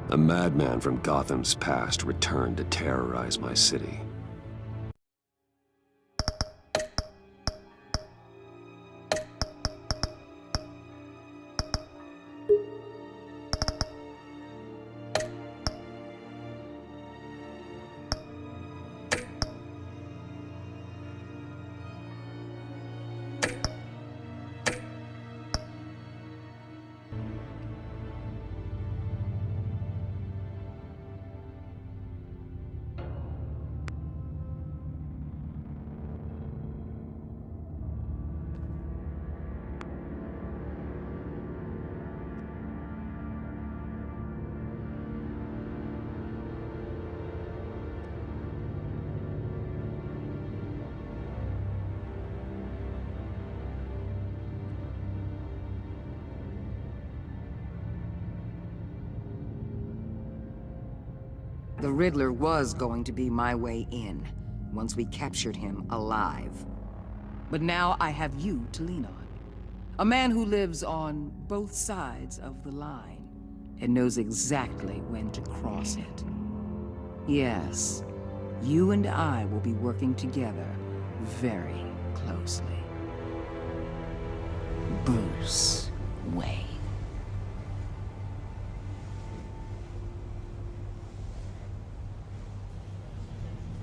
A madman from Gotham's past returned to terrorize my city. The Riddler was going to be my way in, once we captured him alive. But now I have you to lean on. A man who lives on both sides of the line, and knows exactly when to cross it. Yes, you and I will be working together very closely. Bruce Wayne.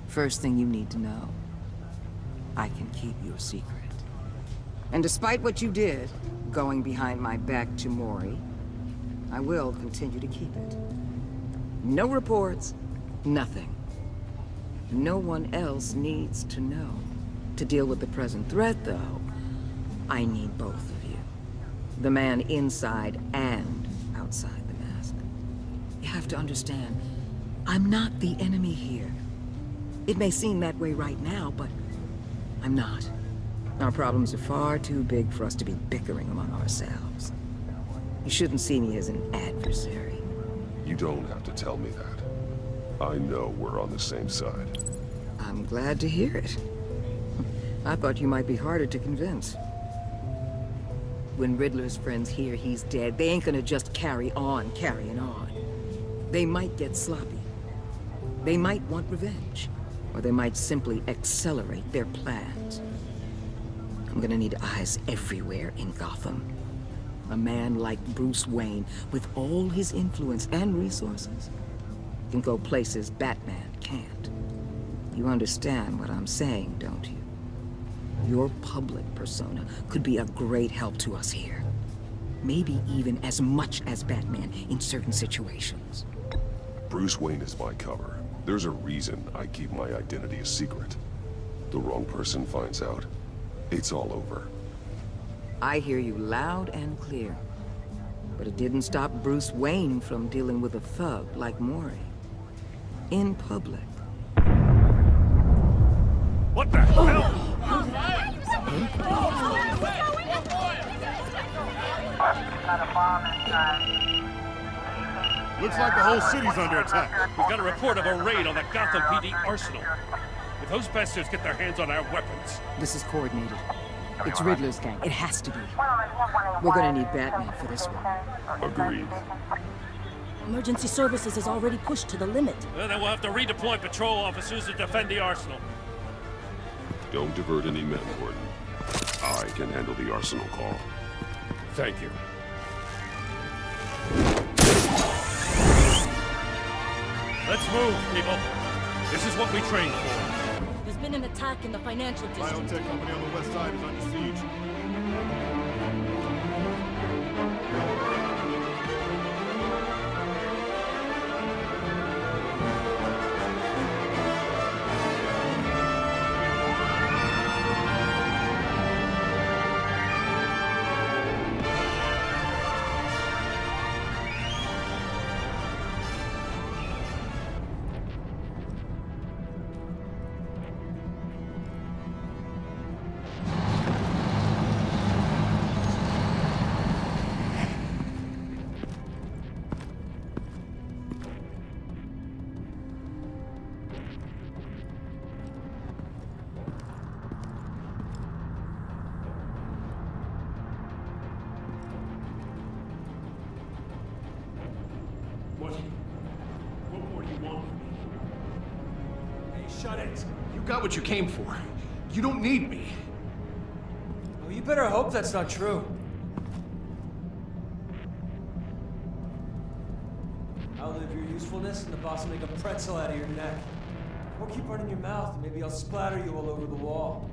First thing you need to know, I can keep your secret. And despite what you did, going behind my back to Mori, I will continue to keep it. No reports, nothing. No one else needs to know. To deal with the present threat, though, I need both of you. The man inside and outside the mask. You have to understand, I'm not the enemy here. It may seem that way right now, but I'm not. Our problems are far too big for us to be bickering among ourselves. You shouldn't see me as an adversary. You don't have to tell me that. I know we're on the same side. I'm glad to hear it. I thought you might be harder to convince. When Riddler's friends hear he's dead, they ain't gonna just carry on carrying on. They might get sloppy. They might want revenge. Or they might simply accelerate their plans. I'm gonna need eyes everywhere in Gotham. A man like Bruce Wayne, with all his influence and resources, can go places Batman can't. You understand what I'm saying, don't you? Your public persona could be a great help to us here. Maybe even as much as Batman in certain situations. Bruce Wayne is my cover. There's a reason I keep my identity a secret. The wrong person finds out, it's all over. I hear you loud and clear. But it didn't stop Bruce Wayne from dealing with a thug like Mori. In public. What the hell? Looks like the whole city's under attack. We've got a report of a raid on the Gotham PD arsenal. If those bastards get their hands on our weapons... This is coordinated. It's Riddler's gang. It has to be. We're gonna need Batman for this one. Agreed. Emergency services is already pushed to the limit. Well, then we'll have to redeploy patrol officers to defend the arsenal. Don't divert any men, Gordon. I can handle the arsenal call. Thank you. Let's move, people. This is what we trained for. There's been an attack in the financial district. Biotech company on the west side is under siege. Shut it. You got what you came for. You don't need me. Well, you better hope that's not true. Outlive your usefulness and the boss will make a pretzel out of your neck. Or keep running your mouth and maybe I'll splatter you all over the wall.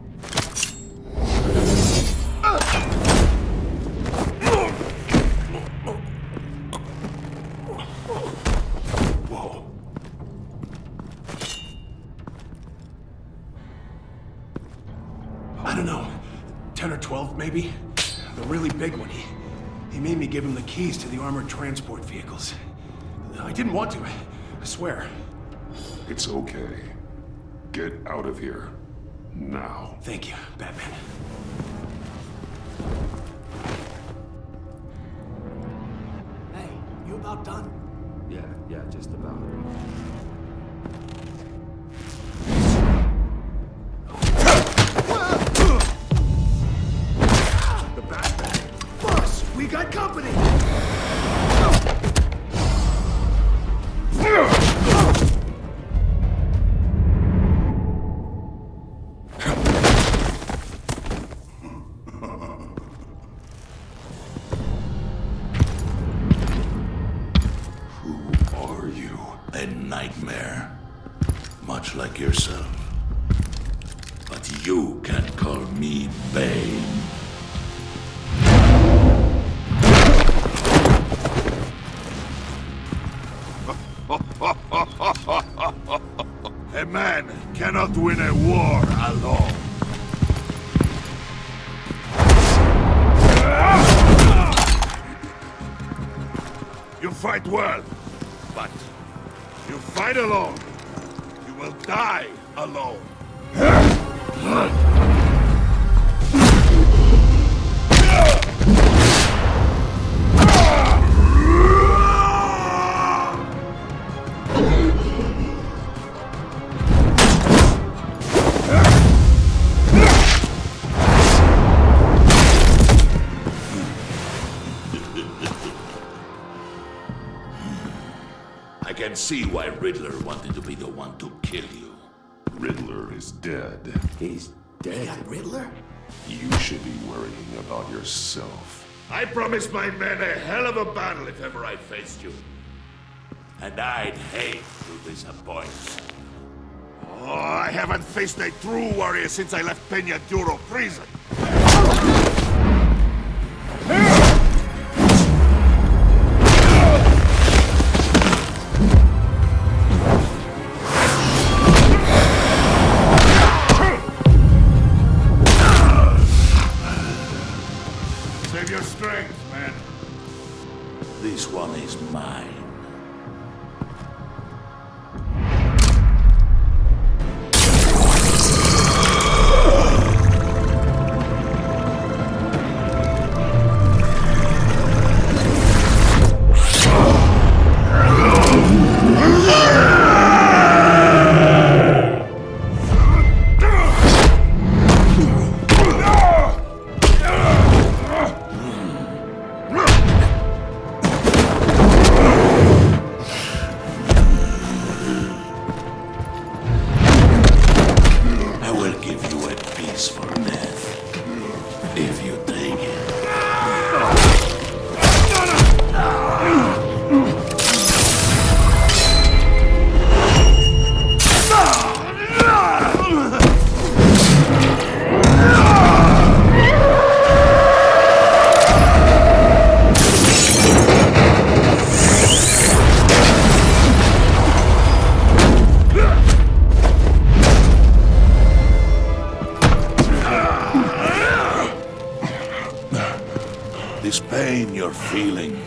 Whoa. I don't know. 10 or 12, maybe? The really big one. He made me give him the keys to the armored transport vehicles. I didn't want to, I swear. It's okay. Get out of here. Now. Thank you, Batman. Hey, you about done? Yeah, just about. The Batman. Boss, we got company! A nightmare, much like yourself. But you can't call me Bane. A man cannot win a war alone. You fight well, but you fight alone, you will die alone. I can see why Riddler wanted to be the one to kill you. Riddler is dead. He's dead. Riddler? You should be worrying about yourself. I promised my men a hell of a battle if ever I faced you. And I'd hate to disappoint. Oh, I haven't faced a true warrior since I left Peña Duro prison. Save your strength, man. This one is mine. This pain you're feeling.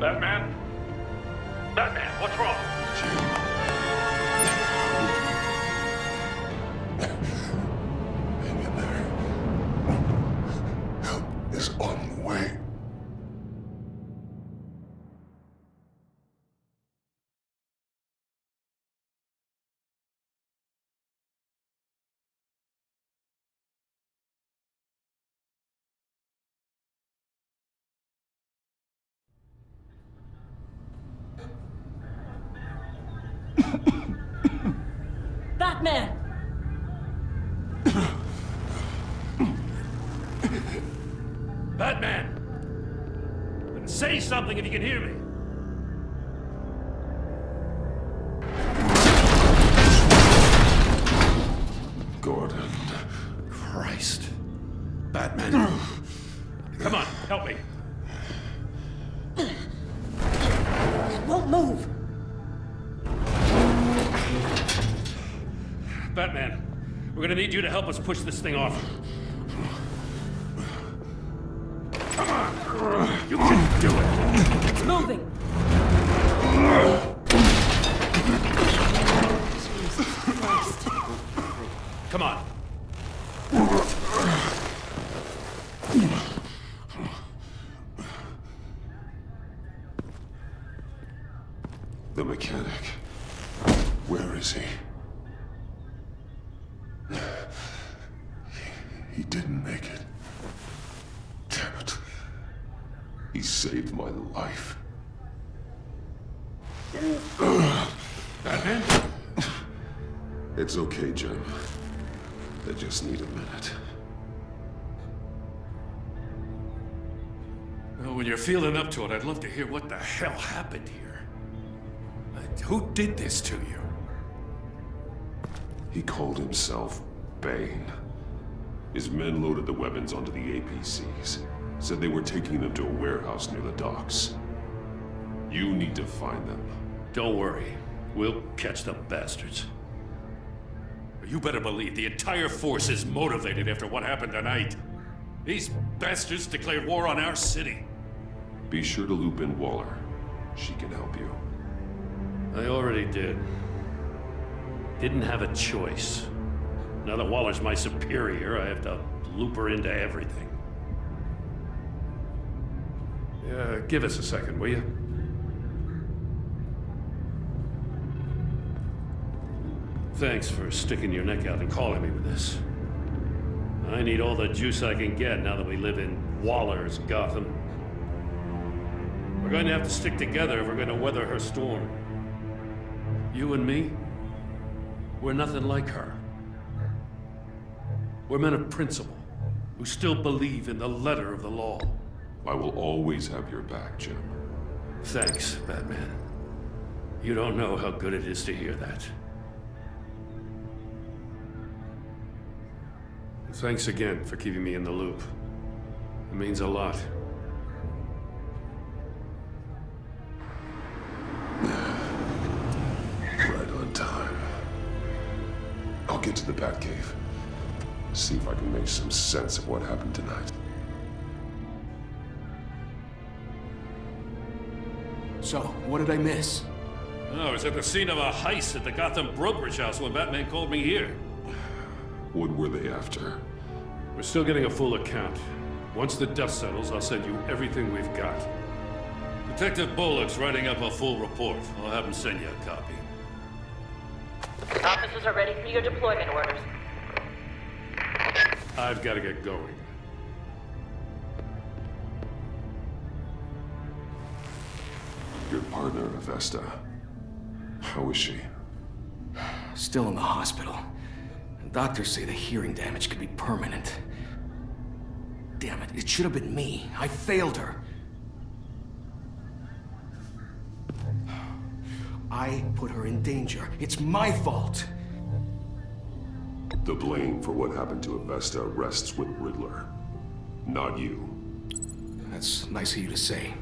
Batman? Batman, what's wrong? Hang in there. Help is on the way. Batman! Batman! Say something if you can hear me. Gordon. Christ. Batman. Come on, help me. It won't move! Batman, we're gonna need you to help us push this thing off. Come on! You can do it! It's moving! Jesus Christ. Come on. The mechanic. Where is he? He didn't make it. Damn it. He saved my life. Batman? It's okay, Jim. I just need a minute. Well, when you're feeling up to it, I'd love to hear what the hell happened here. Who did this to you? He called himself Bane. His men loaded the weapons onto the APCs. Said they were taking them to a warehouse near the docks. You need to find them. Don't worry. We'll catch the bastards. You better believe the entire force is motivated after what happened tonight. These bastards declared war on our city. Be sure to loop in Waller. She can help you. I already did. Didn't have a choice. Now that Waller's my superior, I have to loop her into everything. Yeah, give us a second, will you? Thanks for sticking your neck out and calling me with this. I need all the juice I can get now that we live in Waller's Gotham. We're going to have to stick together if we're going to weather her storm. You and me, we're nothing like her. We're men of principle, who still believe in the letter of the law. I will always have your back, Jim. Thanks, Batman. You don't know how good it is to hear that. Thanks again for keeping me in the loop. It means a lot. Right on time. I'll get to the Batcave. See if I can make some sense of what happened tonight. So, what did I miss? I was at the scene of a heist at the Gotham brokerage house when Batman called me here. What were they after? We're still getting a full account. Once the dust settles, I'll send you everything we've got. Detective Bullock's writing up a full report. I'll have him send you a copy. Officers are ready for your deployment orders. I've got to get going. Your partner, Avesta. How is she? Still in the hospital. Doctors say the hearing damage could be permanent. Damn it, it should have been me. I failed her. I put her in danger. It's my fault. The blame for what happened to Avesta rests with Riddler, not you. That's nice of you to say.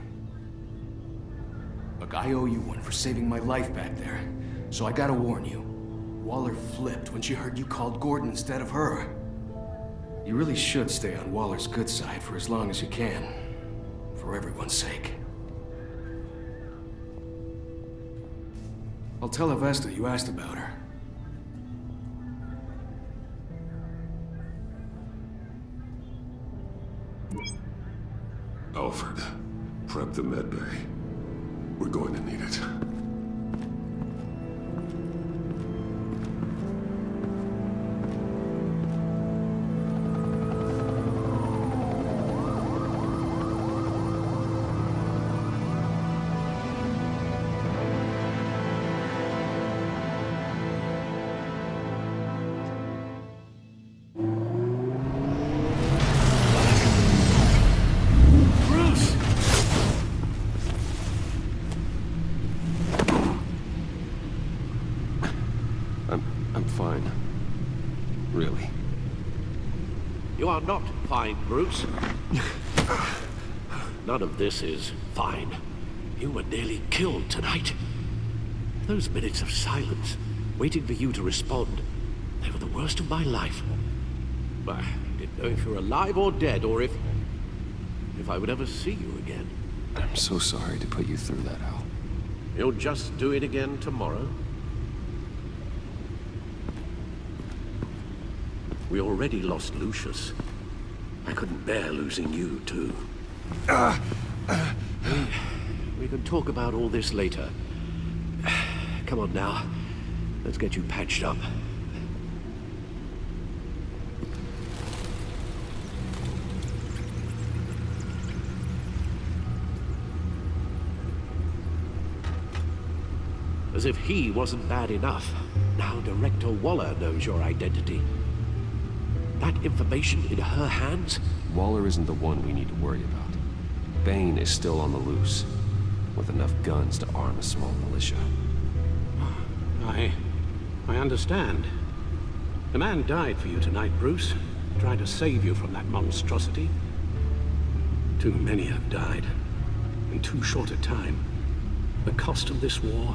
Look, I owe you one for saving my life back there. So I gotta warn you. Waller flipped when she heard you called Gordon instead of her. You really should stay on Waller's good side for as long as you can. For everyone's sake. I'll tell Avesta you asked about her. Alfred, prep the med bay. We're going to need it. I'm fine. Really. You are not fine, Bruce. None of this is fine. You were nearly killed tonight. Those minutes of silence, waiting for you to respond, they were the worst of my life. I didn't know if you were alive or dead, or if I would ever see you again. I'm so sorry to put you through that, Al. You'll just do it again tomorrow? We already lost Lucius. I couldn't bear losing you, too. We can talk about all this later. Come on now. Let's get you patched up. As if he wasn't bad enough, now Director Waller knows your identity. That information in her hands? Waller isn't the one we need to worry about. Bane is still on the loose, with enough guns to arm a small militia. I understand. The man died for you tonight, Bruce, trying to save you from that monstrosity. Too many have died, in too short a time. The cost of this war,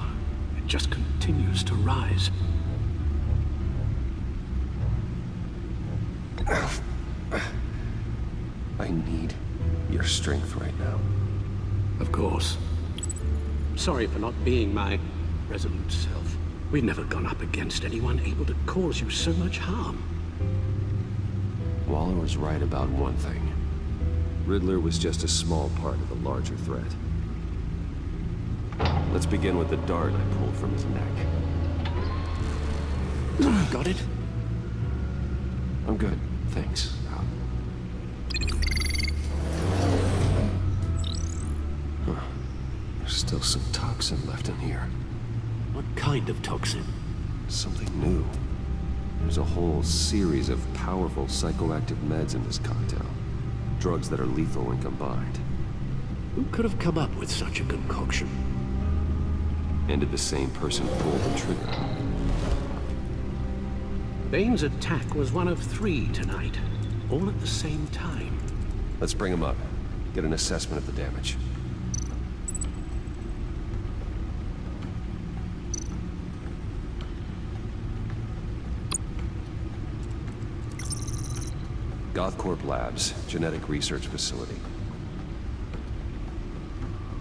it just continues to rise. I need your strength right now. Of course. Sorry for not being my resolute self. We've never gone up against anyone able to cause you so much harm. Waller was right about one thing. Riddler was just a small part of the larger threat. Let's begin with the dart I pulled from his neck. Got it? I'm good, thanks. There's still some toxin left in here. What kind of toxin? Something new. There's a whole series of powerful psychoactive meds in this cocktail. Drugs that are lethal when combined. Who could have come up with such a concoction? And did the same person pull the trigger? Bane's attack was one of 3 tonight, all at the same time. Let's bring him up. Get an assessment of the damage. Gothcorp Labs, genetic research facility.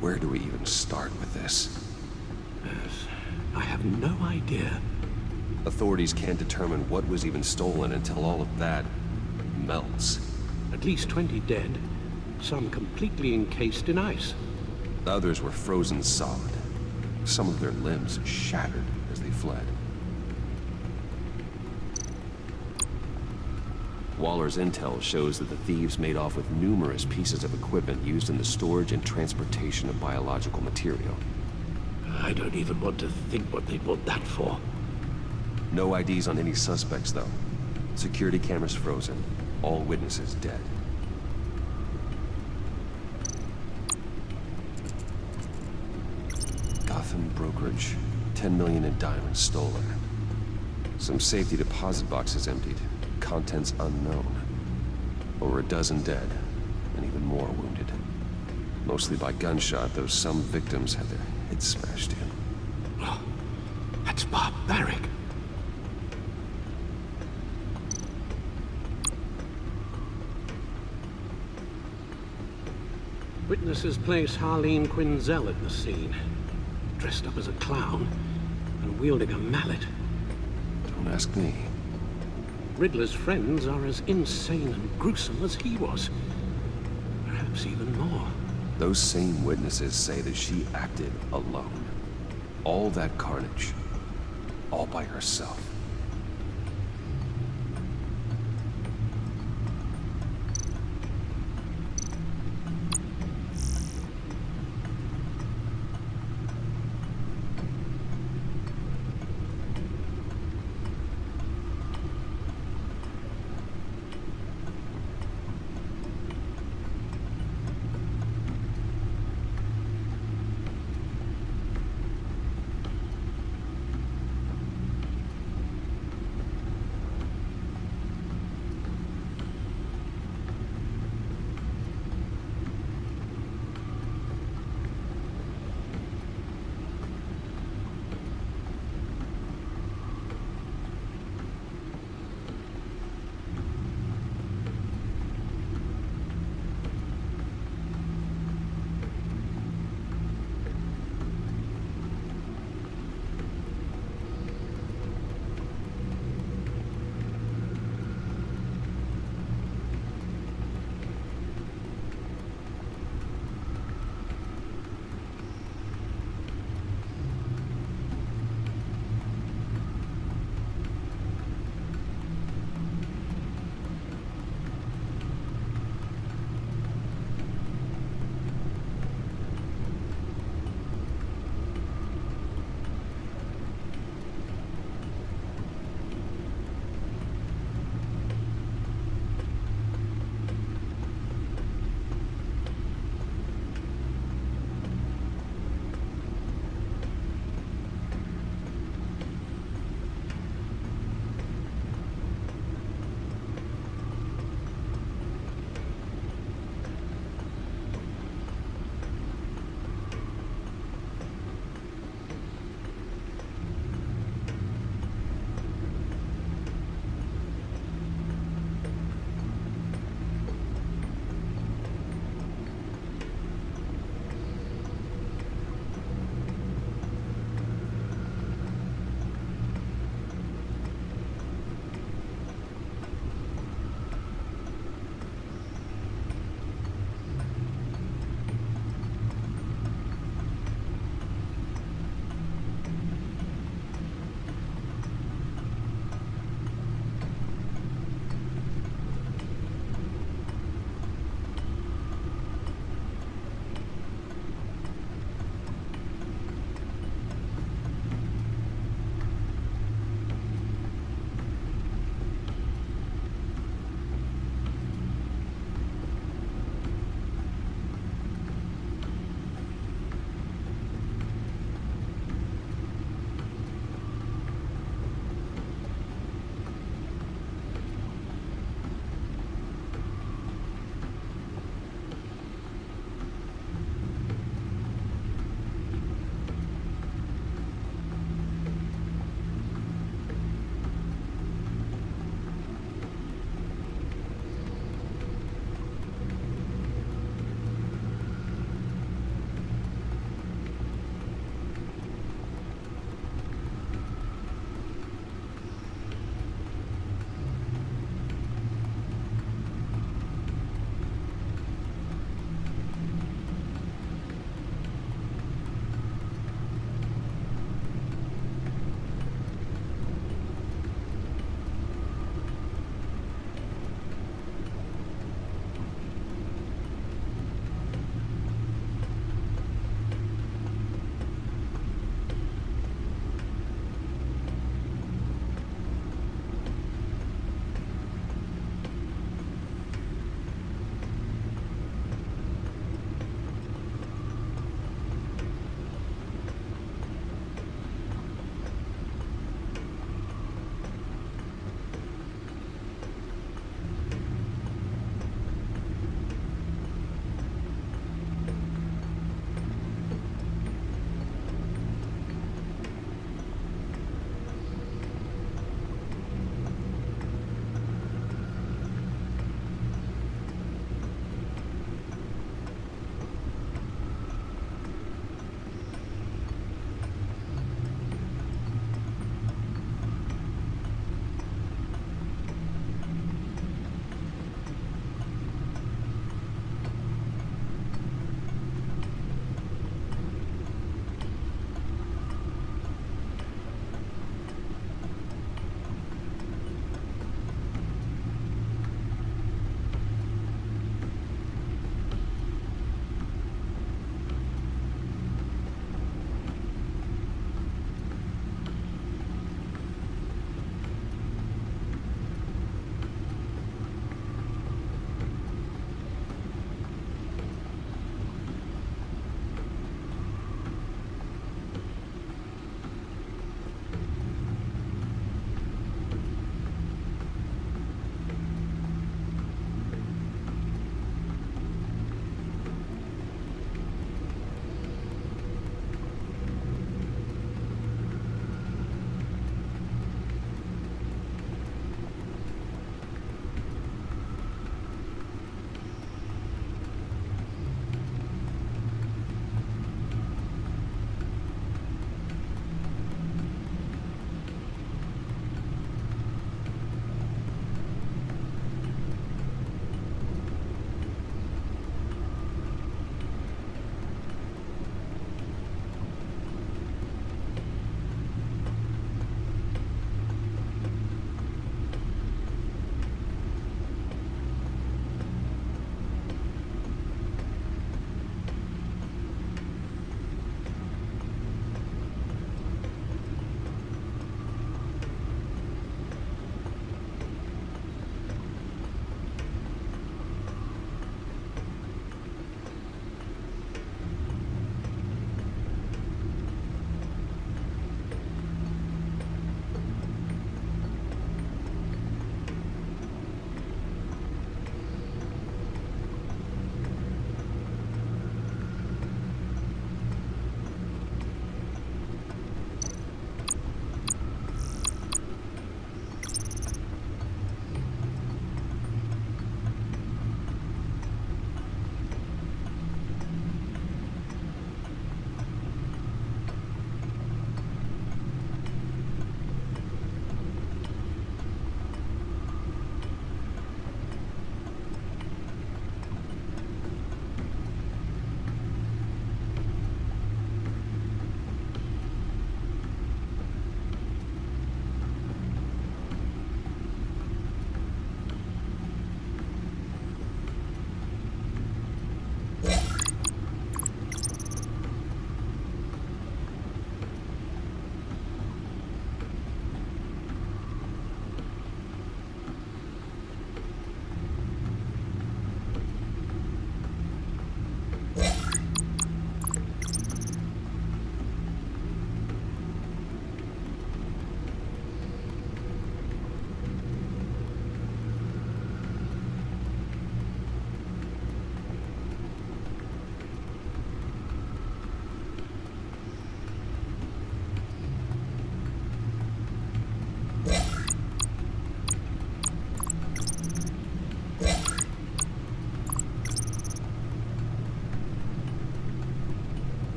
Where do we even start with this? Yes, I have no idea. Authorities can't determine what was even stolen until all of that melts. At least 20 dead, some completely encased in ice. Others were frozen solid. Some of their limbs shattered as they fled. Waller's intel shows that the thieves made off with numerous pieces of equipment used in the storage and transportation of biological material. I don't even want to think what they bought that for. No IDs on any suspects, though. Security cameras frozen. All witnesses dead. Gotham brokerage. 10 million in diamonds stolen. Some safety deposit boxes emptied. Contents unknown. Over a dozen dead, and even more wounded. Mostly by gunshot, though some victims had their heads smashed in. Oh, that's barbaric. This is place Harleen Quinzel at the scene. Dressed up as a clown and wielding a mallet. Don't ask me. Riddler's friends are as insane and gruesome as he was. Perhaps even more. Those same witnesses say that she acted alone. All that carnage. All by herself.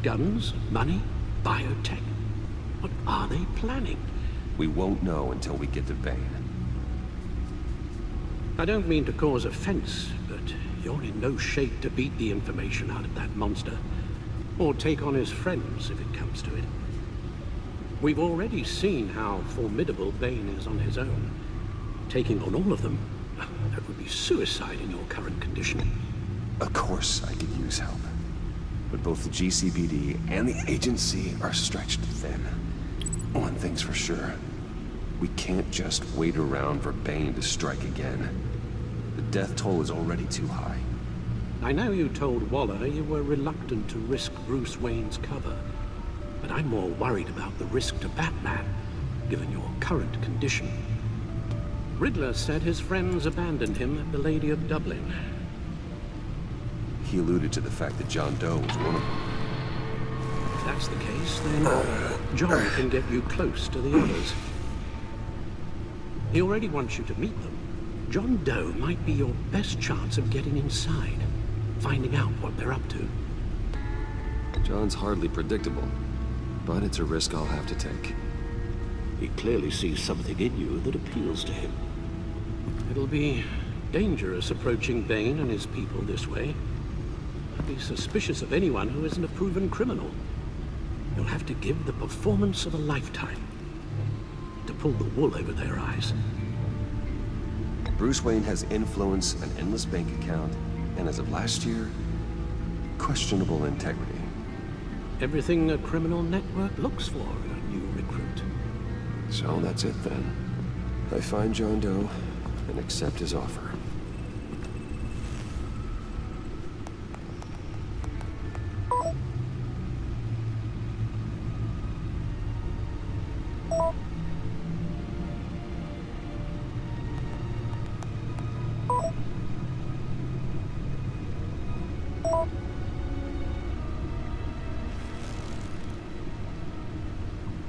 Guns, money, biotech. What are they planning? We won't know until we get to Bane. I don't mean to cause offense, but you're in no shape to beat the information out of that monster. Or take on his friends, if it comes to it. We've already seen how formidable Bane is on his own. Taking on all of them, that would be suicide in your current condition. Of course I could use help. But both the GCPD and the agency are stretched thin. One thing's for sure. We can't just wait around for Bane to strike again. The death toll is already too high. I know you told Waller you were reluctant to risk Bruce Wayne's cover, but I'm more worried about the risk to Batman, given your current condition. Riddler said his friends abandoned him at the Lady of Dublin. He alluded to the fact that John Doe was one of them. If that's the case, then John can get you close to the others. He already wants you to meet them. John Doe might be your best chance of getting inside, finding out what they're up to. John's hardly predictable, but it's a risk I'll have to take. He clearly sees something in you that appeals to him. It'll be dangerous approaching Bane and his people this way. I'd be suspicious of anyone who isn't a proven criminal. You'll have to give the performance of a lifetime to pull the wool over their eyes. Bruce Wayne has influence, an endless bank account, and as of last year, questionable integrity. Everything a criminal network looks for in a new recruit. So that's it then. I find John Doe and accept his offer.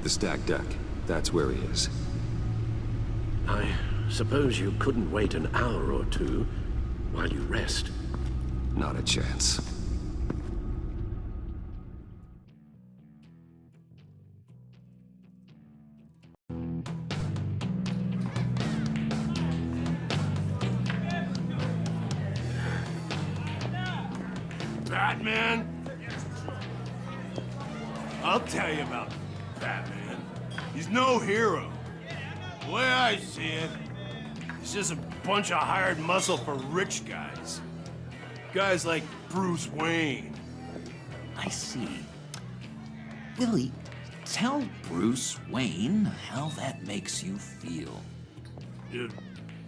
The stacked deck. That's where he is. I suppose you couldn't wait an hour or two while you rest. Not a chance. Batman? I'll tell you about Batman. He's no hero. The way I see it, he's just a bunch of hired muscle for rich guys. Guys like Bruce Wayne. I see. Willie, tell Bruce Wayne how that makes you feel.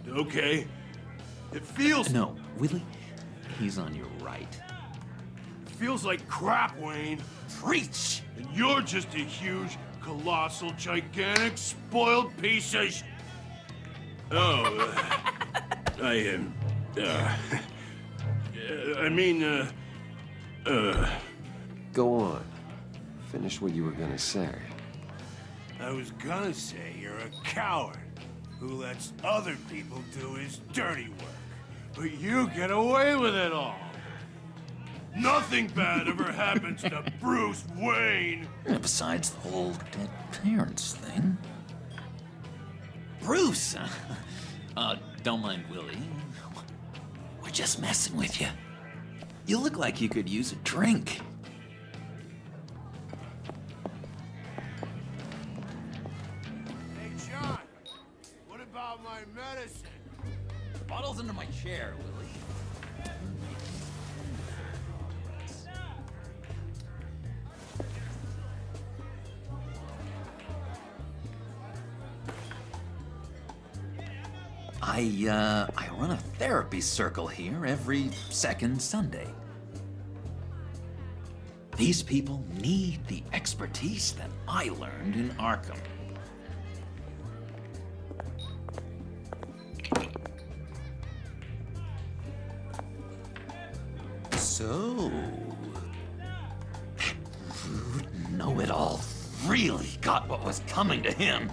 Okay. It feels... No, Willie, he's on your right. It feels like crap, Wayne. Preach! And you're just a huge, colossal, gigantic, spoiled piece of Go on. Finish what you were gonna say. I was gonna say you're a coward who lets other people do his dirty work. But you get away with it all. Nothing bad ever happens to Bruce Wayne. Besides the whole dead parents thing. Bruce! Don't mind Willie. We're just messing with you. You look like you could use a drink. Hey, John, what about my medicine? Bottle's under my chair, Willie. I run a therapy circle here every second Sunday. These people need the expertise that I learned in Arkham. So, that rude know-it-all really got what was coming to him.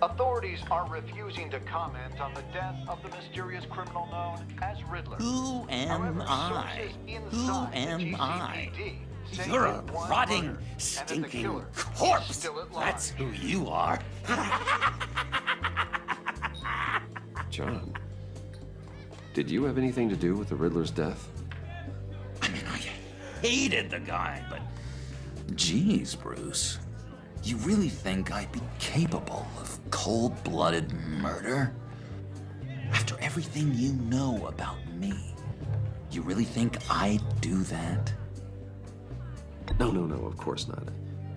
Authorities are refusing to comment on the death of the mysterious criminal known as Riddler. Who am However, I? sources Who inside am the I? GCPD You're a one rotting, murder, and that the stinking killer is corpse. still at large. That's who you are. John, did you have anything to do with the Riddler's death? I mean, I hated the guy, but geez, Bruce. You really think I'd be capable of cold-blooded murder? After everything you know about me, you really think I'd do that? No, of course not.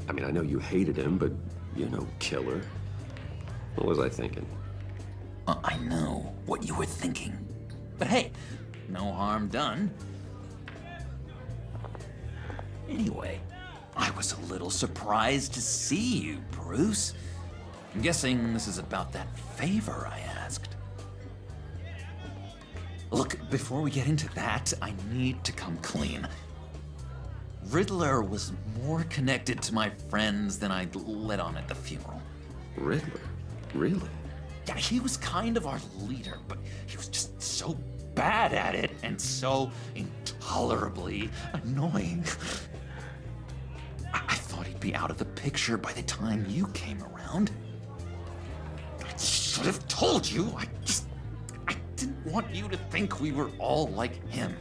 I mean, I know you hated him, but you're no killer. What was I thinking? I know what you were thinking. But hey, no harm done. Anyway, I was a little surprised to see you, Bruce. I'm guessing this is about that favor I asked. Look, before we get into that, I need to come clean. Riddler was more connected to my friends than I'd let on at the funeral. Riddler? Really? Yeah, he was kind of our leader, but he was just so bad at it and so intolerably annoying. I thought he'd be out of the picture by the time you came around. I should have told you. I didn't want you to think we were all like him.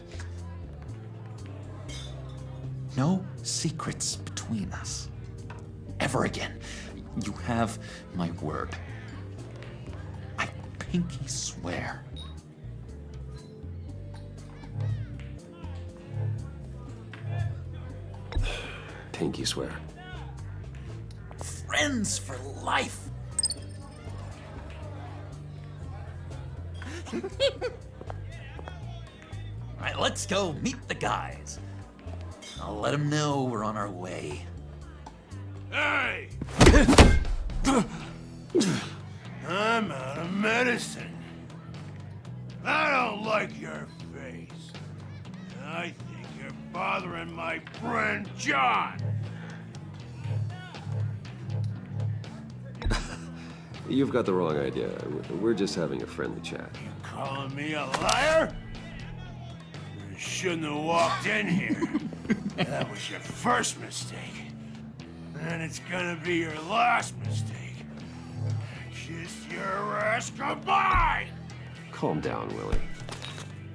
No secrets between us. Ever again. You have my word. I pinky swear. Pinky swear. Friends for life. All right, let's go meet the guys. I'll let them know we're on our way. Hey! I'm out of medicine. I don't like your face. I think you're bothering my friend John. You've got the wrong idea. We're just having a friendly chat. You calling me a liar? You shouldn't have walked in here. That was your first mistake. And it's gonna be your last mistake. Kiss your ass goodbye! Calm down, Willie.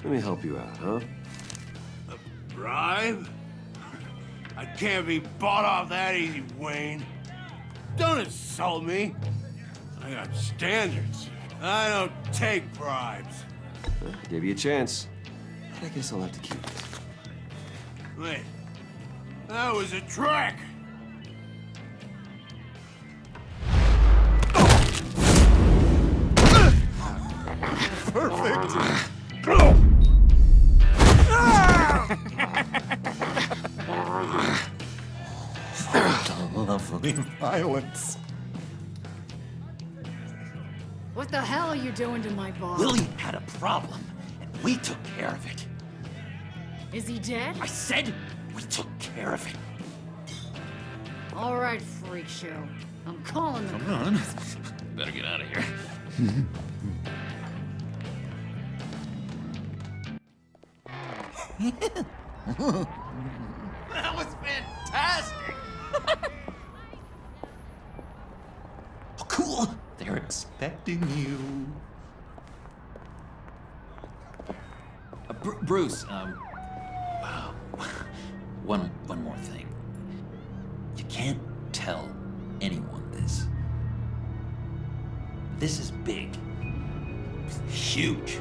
Let me help you out, huh? A bribe? I can't be bought off that easy, Wayne. Don't insult me. I got standards. I don't take bribes. Well, give you a chance. But I guess I'll have to keep it. Wait. That was a trick! Perfect! Lovely violence. What the hell are you doing to my boss? Willie had a problem, and we took care of it. Is he dead? I said we took care of it. All right, freak show. I'm calling the Come on. Better get out of here. That was fantastic! Oh, cool! They're expecting you. Bruce, one more thing. You can't tell anyone this. This is big. Huge.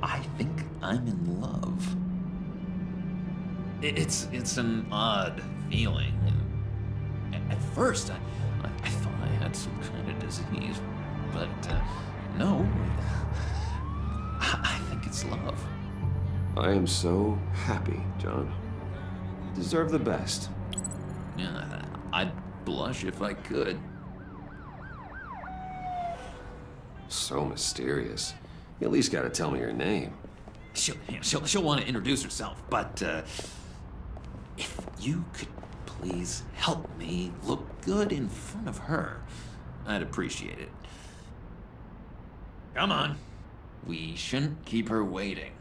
I think I'm in love. It's an odd feeling. At first, I thought I had some kind of disease, but no. I think it's love. I am so happy, John. You deserve the best. Yeah, I'd blush if I could. So mysterious. You at least gotta tell me your name. She'll want to introduce herself, but if you could please help me look good in front of her, I'd appreciate it. Come on. We shouldn't keep her waiting.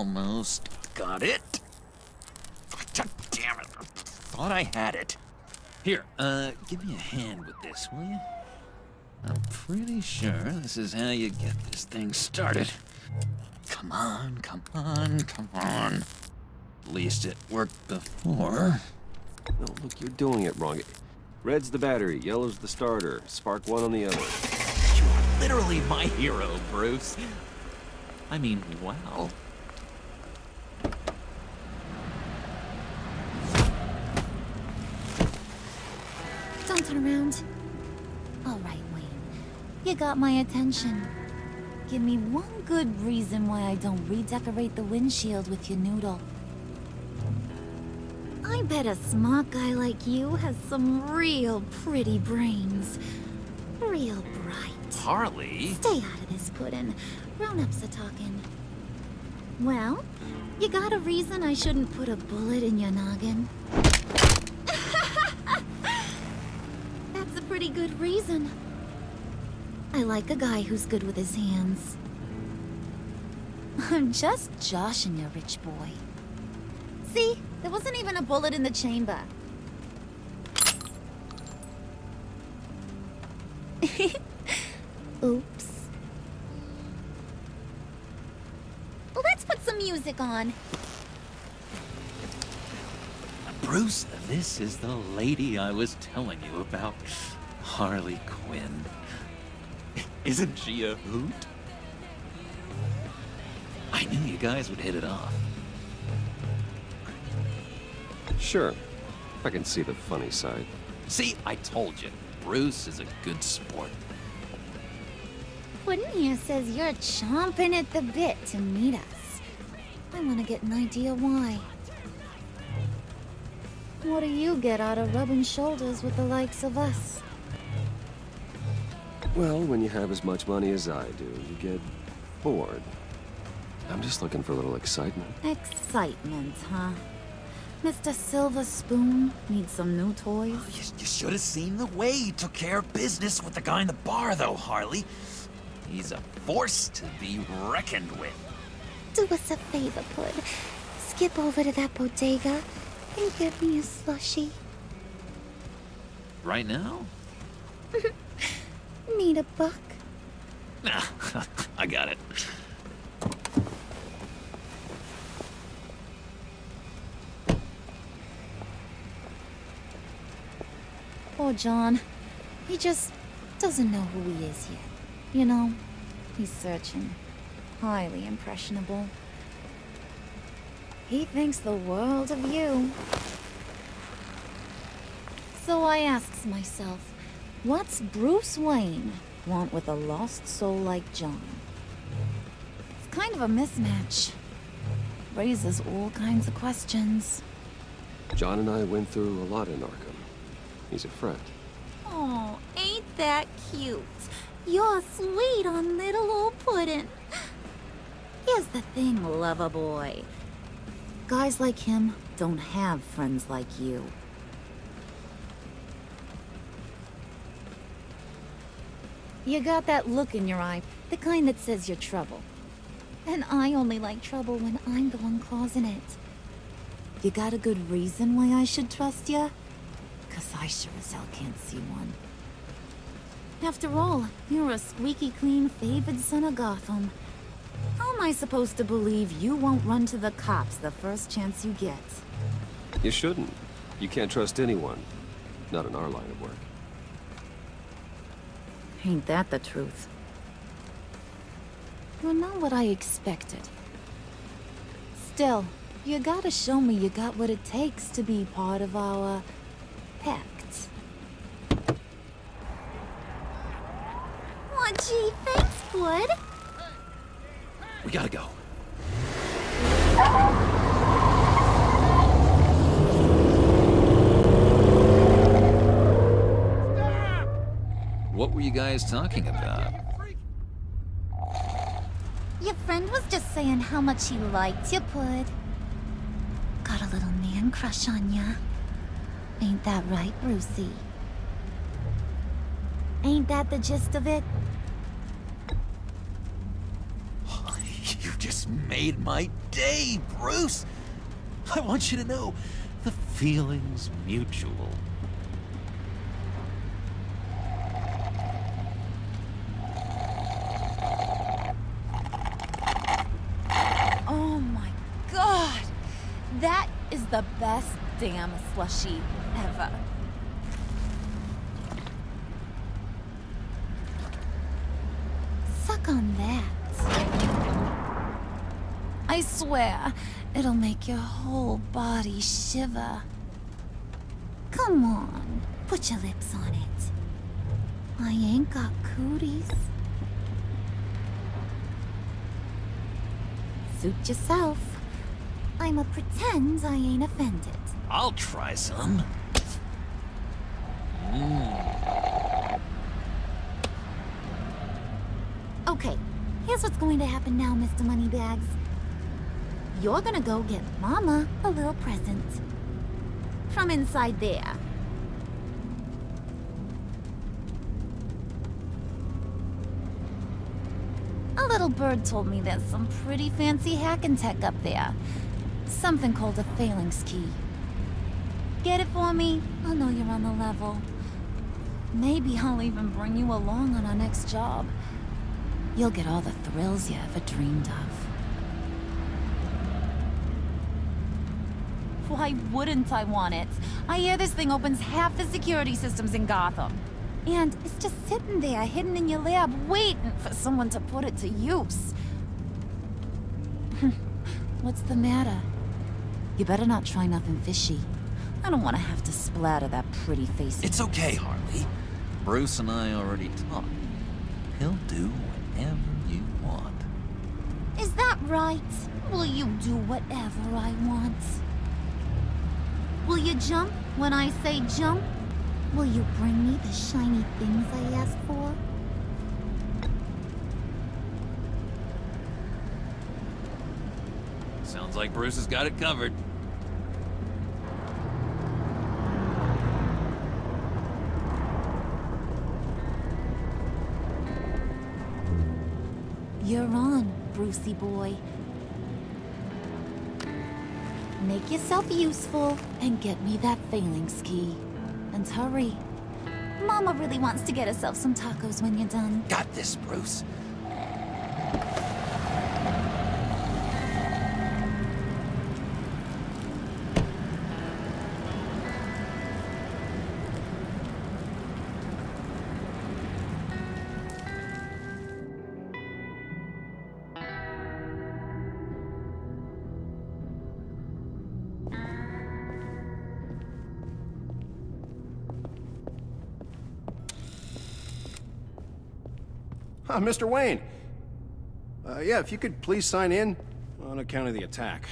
almost got it. God damn it. I thought I had it. Here, give me a hand with this, will you? I'm pretty sure this is how you get this thing started. Come on, come on, come on. At least it worked before. No, look, you're doing it wrong. Red's the battery, yellow's the starter. Spark one on the other. You are literally my hero, Bruce. I mean, wow. Don't turn around. All right, Wayne. You got my attention. Give me one good reason why I don't redecorate the windshield with your noodle. I bet a smart guy like you has some real pretty brains. Real bright. Harley? Stay out of this, Puddin'. Grown-ups are talking. Well, you got a reason I shouldn't put a bullet in your noggin? That's a pretty good reason. I like a guy who's good with his hands. I'm just joshing you, rich boy. See? There wasn't even a bullet in the chamber. Oops. Let's put some music on. Bruce, this is the lady I was telling you about. Harley Quinn. Isn't she a hoot? I knew you guys would hit it off. Sure. I can see the funny side. See, I told you. Bruce is a good sport. Puddin' here says you're chomping at the bit to meet us. I want to get an idea why. What do you get out of rubbing shoulders with the likes of us? Well, when you have as much money as I do, you get bored. I'm just looking for a little excitement. Excitement, huh? Mr. Silver Spoon needs some new toys? You should have seen the way he took care of business with the guy in the bar, though, Harley. He's a force to be reckoned with. Do us a favor, Pud. Skip over to that bodega and get me a slushie. Right now? Need a buck? Nah, I got it. Poor John. He just doesn't know who he is yet. You know, he's searching. Highly impressionable. He thinks the world of you. So I asks myself, what's Bruce Wayne want with a lost soul like John? It's kind of a mismatch. Raises all kinds of questions. John and I went through a lot in Arkham. He's a friend. Oh, ain't that cute? You're sweet on little old Puddin'. Here's the thing, lover boy. Guys like him don't have friends like you. You got that look in your eye, the kind that says you're trouble. And I only like trouble when I'm the one causing it. You got a good reason why I should trust you? 'Cause I sure as hell can't see one. After all, you're a squeaky clean favored son of Gotham. How am I supposed to believe you won't run to the cops the first chance you get? You shouldn't. You can't trust anyone. Not in our line of work. Ain't that the truth? You're not what I expected. Still, you gotta show me you got what it takes to be part of our pact. Aw, gee, thanks, Bud. We gotta go. What were you guys talking about? Your friend was just saying how much he liked you, Bud. Got a little man crush on ya. Ain't that right, Brucey? Ain't that the gist of it? You just made my day, Bruce. I want you to know, the feeling's mutual. Oh my god! That is the best damn slushie ever. Suck on that. I swear, it'll make your whole body shiver. Come on, put your lips on it. I ain't got cooties. Suit yourself. I'ma pretend I ain't offended. I'll try some. Okay, here's what's going to happen now, Mr. Moneybags. You're gonna go get Mama a little present. From inside there. A little bird told me there's some pretty fancy hacking tech up there. Something called a phalanx key. Get it for me? I'll know you're on the level. Maybe I'll even bring you along on our next job. You'll get all the thrills you ever dreamed of. Why wouldn't I want it? I hear this thing opens half the security systems in Gotham. And it's just sitting there, hidden in your lab, waiting for someone to put it to use. What's the matter? You better not try nothing fishy. I don't want to have to splatter that pretty face. It's okay, Harley. Bruce and I already talked. He'll do whatever you want. Is that right? Will you do whatever I want? Will you jump when I say jump? Will you bring me the shiny things I asked for? Sounds like Bruce has got it covered. You're on, Brucey boy. Make yourself useful and get me that phalanx key. And hurry. Mama really wants to get herself some tacos when you're done. Got this, Bruce. Mr. Wayne. Yeah, if you could please sign in on account of the attack.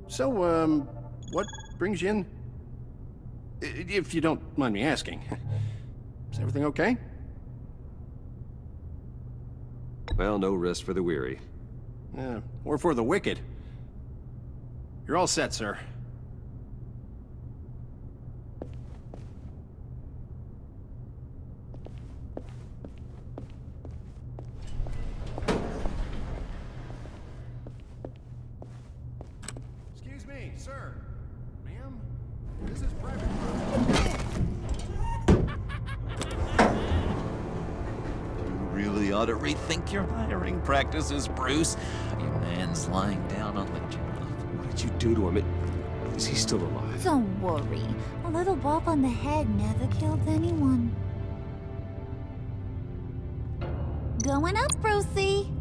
So, what brings you in? If you don't mind me asking. Is everything okay? Well, no rest for the weary. Yeah, or for the wicked. You're all set, sir. Sir, ma'am, this is private You really ought to rethink your hiring practices, Bruce. Your man's lying down on the job. What did you do to him? Is he still alive? Don't worry. A little bump on the head never killed anyone. Going up, Brucey.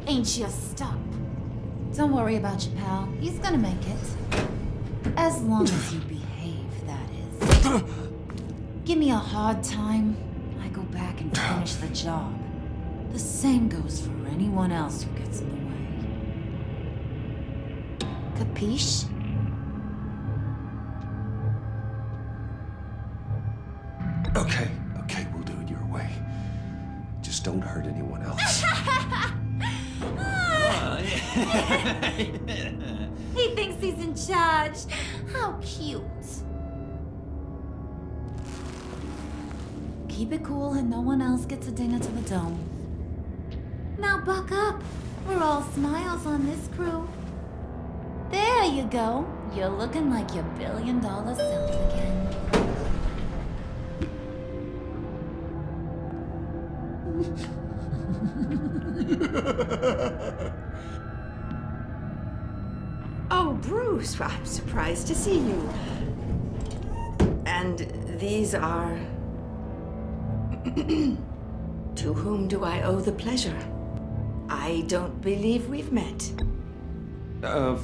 Ain't your stop. Don't worry about your pal. He's gonna make it. As long as you behave, that is. Give me a hard time, I go back and finish the job. The same goes for anyone else who gets in the way. Capiche? Okay, we'll do it your way. Just don't hurt anyone else. He thinks he's in charge. How cute. Keep it cool and no one else gets a ding to the dome. Now buck up. We're all smiles on this crew. There you go. You're looking like your billion-dollar self again. Oh, Bruce, I'm surprised to see you. And these are... To whom do I owe the pleasure? I don't believe we've met.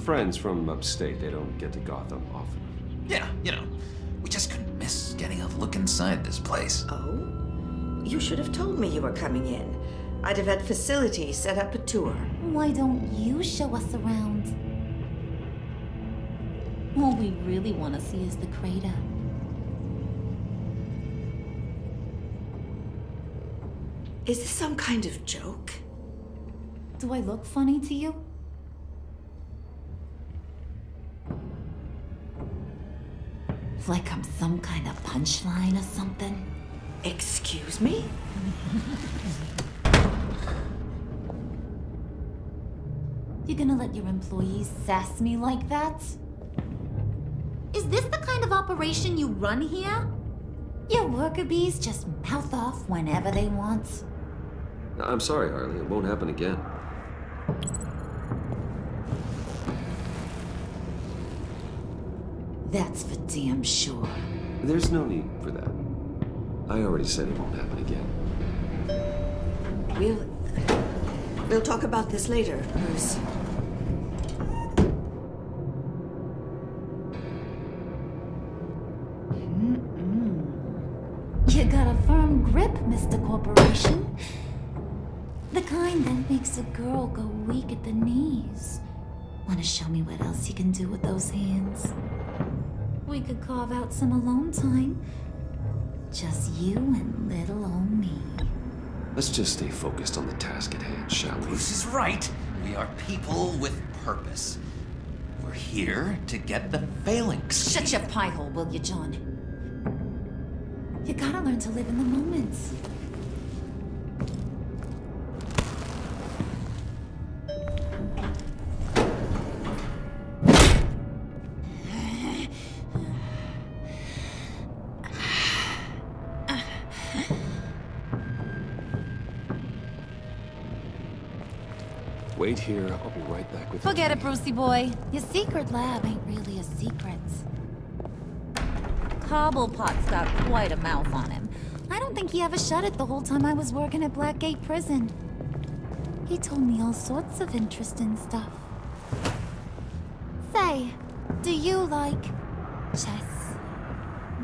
Friends from upstate. They don't get to Gotham often. Yeah, we just couldn't miss getting a look inside this place. Oh? You should have told me you were coming in. I'd have had facilities set up a tour. Why don't you show us around? All we really want to see is the crater. Is this some kind of joke? Do I look funny to you? Like I'm some kind of punchline or something? Excuse me? You gonna let your employees sass me like that? Is this the kind of operation you run here? Your worker bees just mouth off whenever they want. I'm sorry, Harley. It won't happen again. That's for damn sure. There's no need for that. I already said it won't happen again. We'll talk about this later, Bruce. You got a firm grip, Mr. Corporation. The kind that makes a girl go weak at the knees. Wanna show me what else you can do with those hands? We could carve out some alone time. Just you and little old me. Let's just stay focused on the task at hand, shall we? Bruce is right. We are people with purpose. We're here to get the phalanx. Shut your pie hole, will you, John? You gotta learn to live in the moment. Wait here. I'll be right back with you. Forget it, Brucey boy. Your secret lab ain't really a secret. Cobblepot's got quite a mouth on him. I don't think he ever shut it the whole time I was working at Blackgate Prison. He told me all sorts of interesting stuff. Say, do you like chess?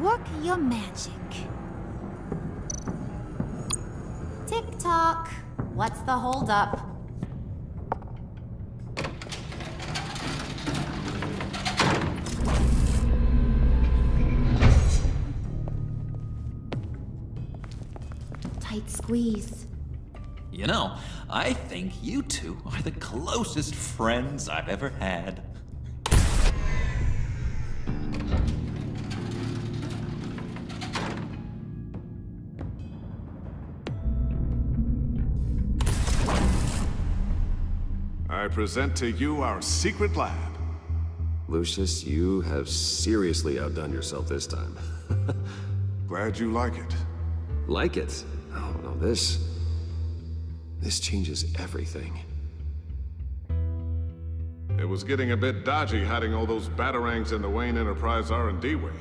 Work your magic. Tick-tock. What's the holdup? Tight squeeze. I think you two are the closest friends I've ever had. I present to you our secret lab. Lucius, you have seriously outdone yourself this time. Glad you like it. Like it? Oh, no, this changes everything. It was getting a bit dodgy hiding all those batarangs in the Wayne Enterprise R&D wing.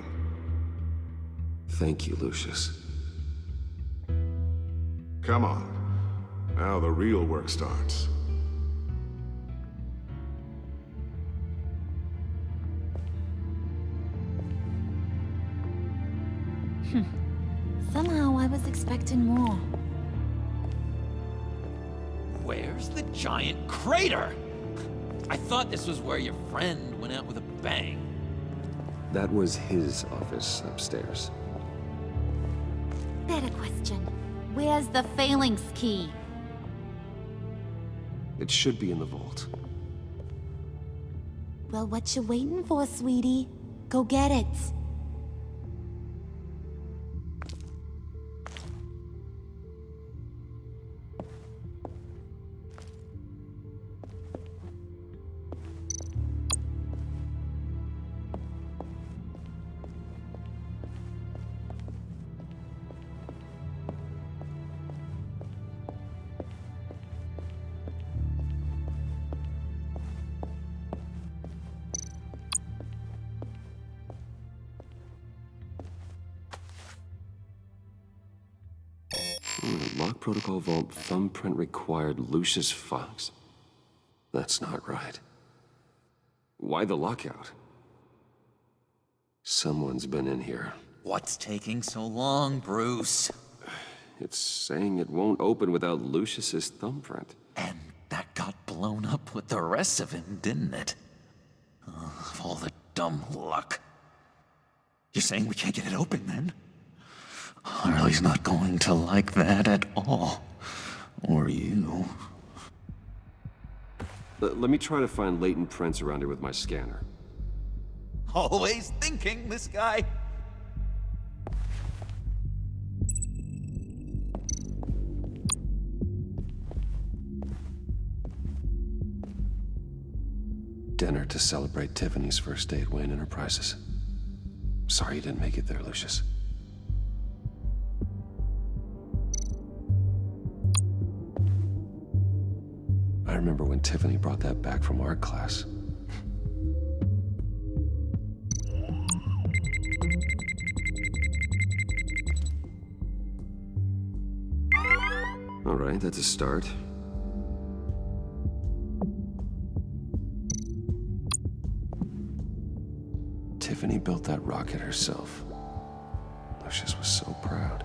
Thank you, Lucius. Come on. Now the real work starts. Somehow I was expecting more. Where's the giant crater? I thought this was where your friend went out with a bang. That was his office upstairs. Better question. Where's the phalanx key? It should be in the vault. Well, what you waiting for, sweetie? Go get it. Lock protocol vault thumbprint required Lucius Fox. That's not right. Why the lockout? Someone's been in here. What's taking so long, Bruce? It's saying it won't open without Lucius's thumbprint. And that got blown up with the rest of him, didn't it? All the dumb luck. You're saying we can't get it open, then? Harley's not going to like that at all. Or you. Let me try to find latent prints around here with my scanner. Always thinking, this guy. Dinner to celebrate Tiffany's first day at Wayne Enterprises. Sorry you didn't make it there, Lucius. I remember when Tiffany brought that back from art class. All right, that's a start. Tiffany built that rocket herself. Lucius was so proud.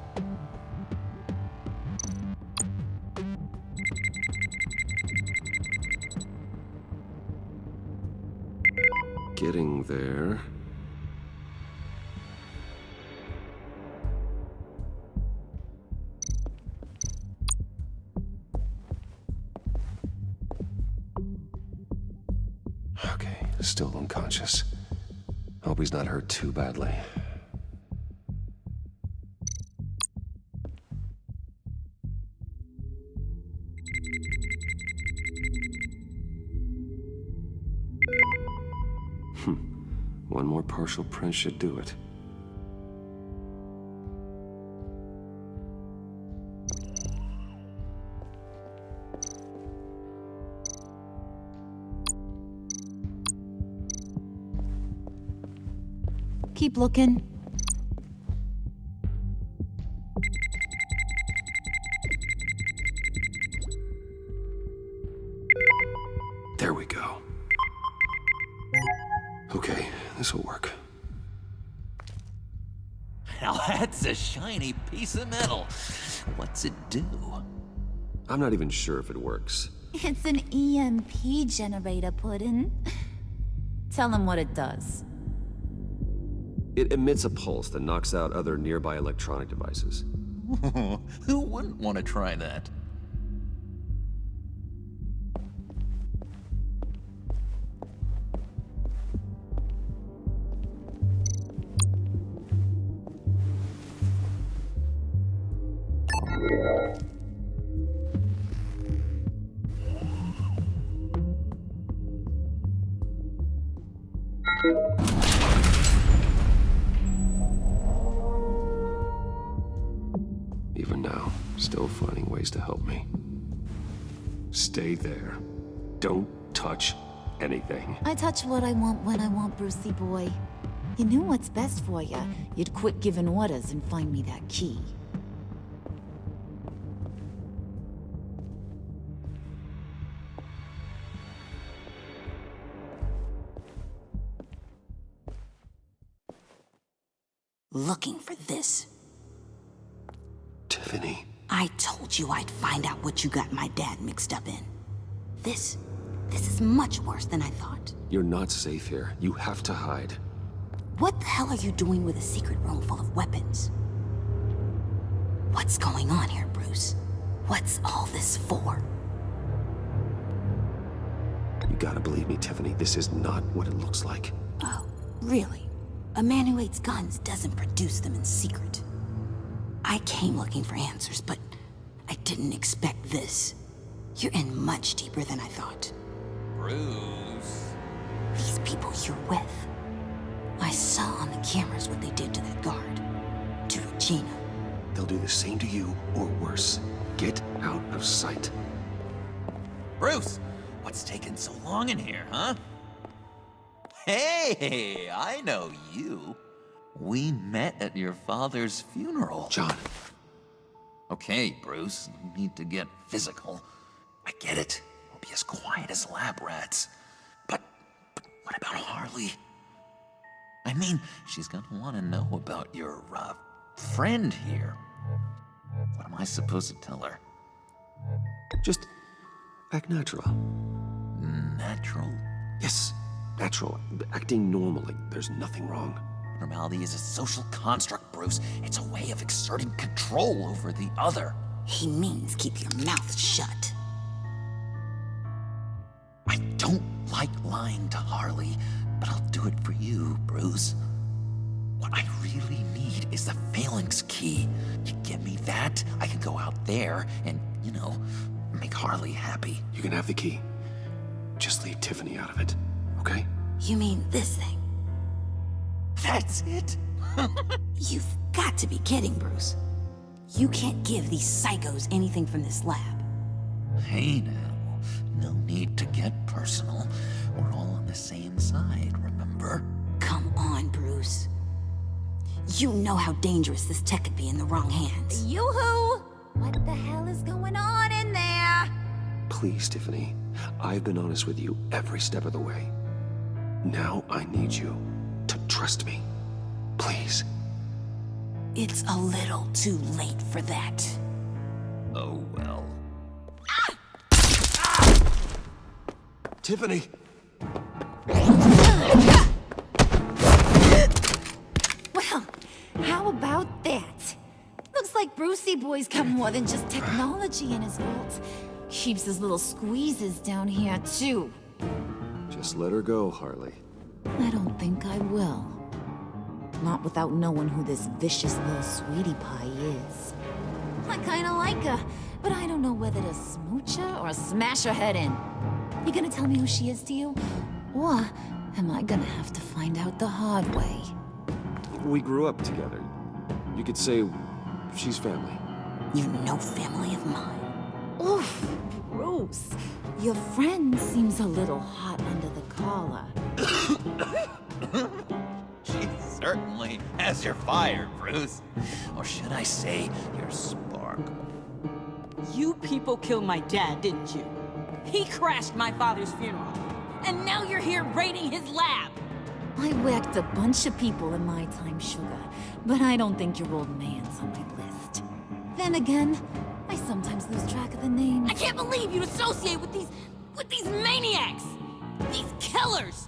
Getting there. Okay, still unconscious. Hope he's not hurt too badly. One more partial print should do it. Keep looking. There we go. Okay, this'll work. Now that's a shiny piece of metal. What's it do? I'm not even sure if it works. It's an EMP generator, Puddin'. Tell him what it does. It emits a pulse that knocks out other nearby electronic devices. Who wouldn't want to try that? Even now, still finding ways to help me. Stay there. Don't touch anything. I touch what I want when I want, Brucey boy. You knew what's best for you. You'd quit giving orders and find me that key. Looking for this. Tiffany. I told you I'd find out what you got my dad mixed up in. This is much worse than I thought. You're not safe here. You have to hide. What the hell are you doing with a secret room full of weapons? What's going on here, Bruce? What's all this for? You gotta believe me, Tiffany. This is not what it looks like. Oh, really? A man who hates guns doesn't produce them in secret. I came looking for answers, but I didn't expect this. You're in much deeper than I thought. Bruce. These people you're with. I saw on the cameras what they did to that guard. To Regina. They'll do the same to you, or worse. Get out of sight. Bruce, what's taking so long in here, huh? Hey, I know you. We met at your father's funeral. John. Okay, Bruce, no need to get physical. I get it. We'll be as quiet as lab rats. But what about Harley? I mean, she's gonna want to know about your, friend here. What am I supposed to tell her? Just act natural. Natural? Yes, natural. Acting normally. There's nothing wrong. Normality is a social construct, Bruce. It's a way of exerting control over the other. He means keep your mouth shut. I don't like lying to Harley, but I'll do it for you, Bruce. What I really need is the phalanx key. You give me that, I can go out there and, make Harley happy. You can have the key. Just leave Tiffany out of it, okay? You mean this thing? That's it? You've got to be kidding, Bruce. You can't give these psychos anything from this lab. Hey now, no need to get personal. We're all on the same side, remember? Come on, Bruce. You know how dangerous this tech could be in the wrong hands. Yoo-hoo! What the hell is going on in there? Please, Tiffany. I've been honest with you every step of the way. Now I need you to trust me. Please. It's a little too late for that. Oh, well. Tiffany! Well, how about that? Looks like Brucey Boy's got more than just technology in his vault. Keeps his little squeezes down here, too. Just let her go, Harley. I don't think I will. Not without knowing who this vicious little sweetie pie is. I kinda like her, but I don't know whether to smooch her or smash her head in. You gonna tell me who she is to you? Or am I gonna have to find out the hard way? We grew up together. You could say she's family. You're no family of mine. Oof, Bruce. Your friend seems a little hot under the collar. She certainly has your fire, Bruce. Or should I say, your spark. You people killed my dad, didn't you? He crashed my father's funeral. And now you're here raiding his lab. I whacked a bunch of people in my time, sugar. But I don't think your old man's on my list. Then again, I sometimes lose track of the names. I can't believe you associate with these maniacs! These killers!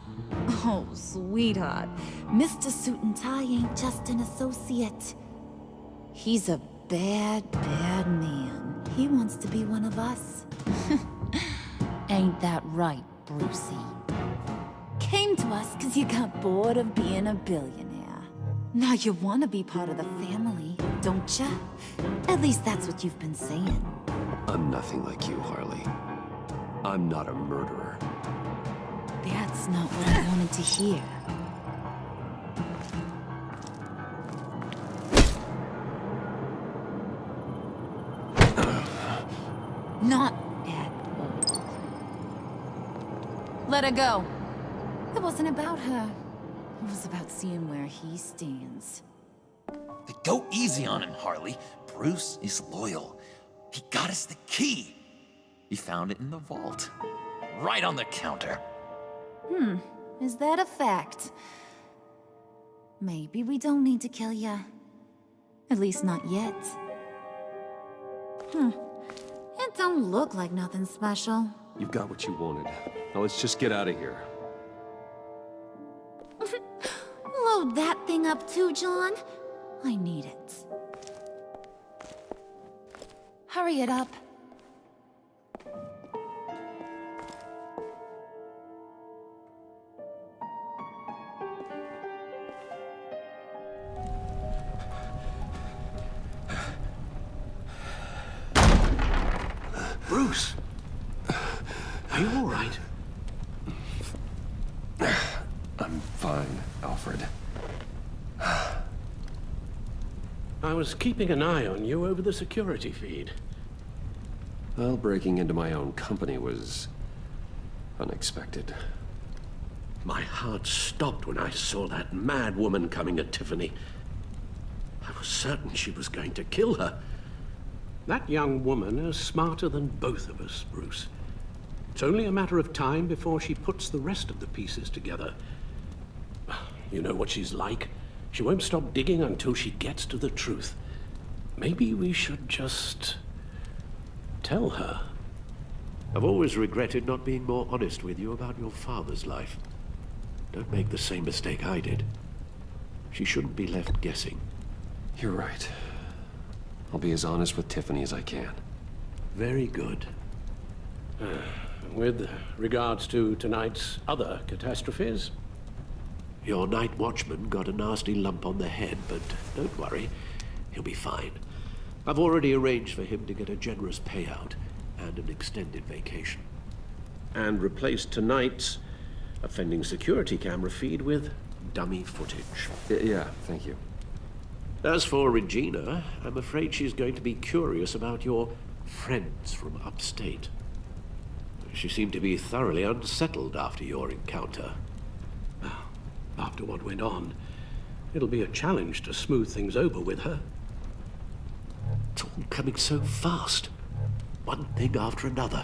Oh, sweetheart. Mr. Suit and Tie ain't just an associate. He's a bad, bad man. He wants to be one of us. Ain't that right, Brucey? Came to us because you got bored of being a billionaire. Now you want to be part of the family, don't ya? At least that's what you've been saying. I'm nothing like you, Harley. I'm not a murderer. That's not what I wanted to hear. Not at all. Let her go. It wasn't about her. It was about seeing where he stands. Go easy on him, Harley. Bruce is loyal. He got us the key. He found it in the vault. Right on the counter. Is that a fact? Maybe we don't need to kill ya. At least not yet. It don't look like nothing special. You've got what you wanted. Now let's just get out of here. Load that thing up too, John. I need it. Hurry it up. Are you all right? I'm fine, Alfred. I was keeping an eye on you over the security feed. Well, breaking into my own company was unexpected. My heart stopped when I saw that mad woman coming at Tiffany. I was certain she was going to kill her. That young woman is smarter than both of us, Bruce. It's only a matter of time before she puts the rest of the pieces together. You know what she's like. She won't stop digging until she gets to the truth. Maybe we should just tell her. I've always regretted not being more honest with you about your father's life. Don't make the same mistake I did. She shouldn't be left guessing. You're right. I'll be as honest with Tiffany as I can. Very good. With regards to tonight's other catastrophes, your night watchman got a nasty lump on the head, but don't worry, he'll be fine. I've already arranged for him to get a generous payout and an extended vacation. And replaced tonight's offending security camera feed with dummy footage. Yeah, thank you. As for Regina, I'm afraid she's going to be curious about your friends from upstate. She seemed to be thoroughly unsettled after your encounter. After what went on, it'll be a challenge to smooth things over with her. It's all coming so fast. One thing after another.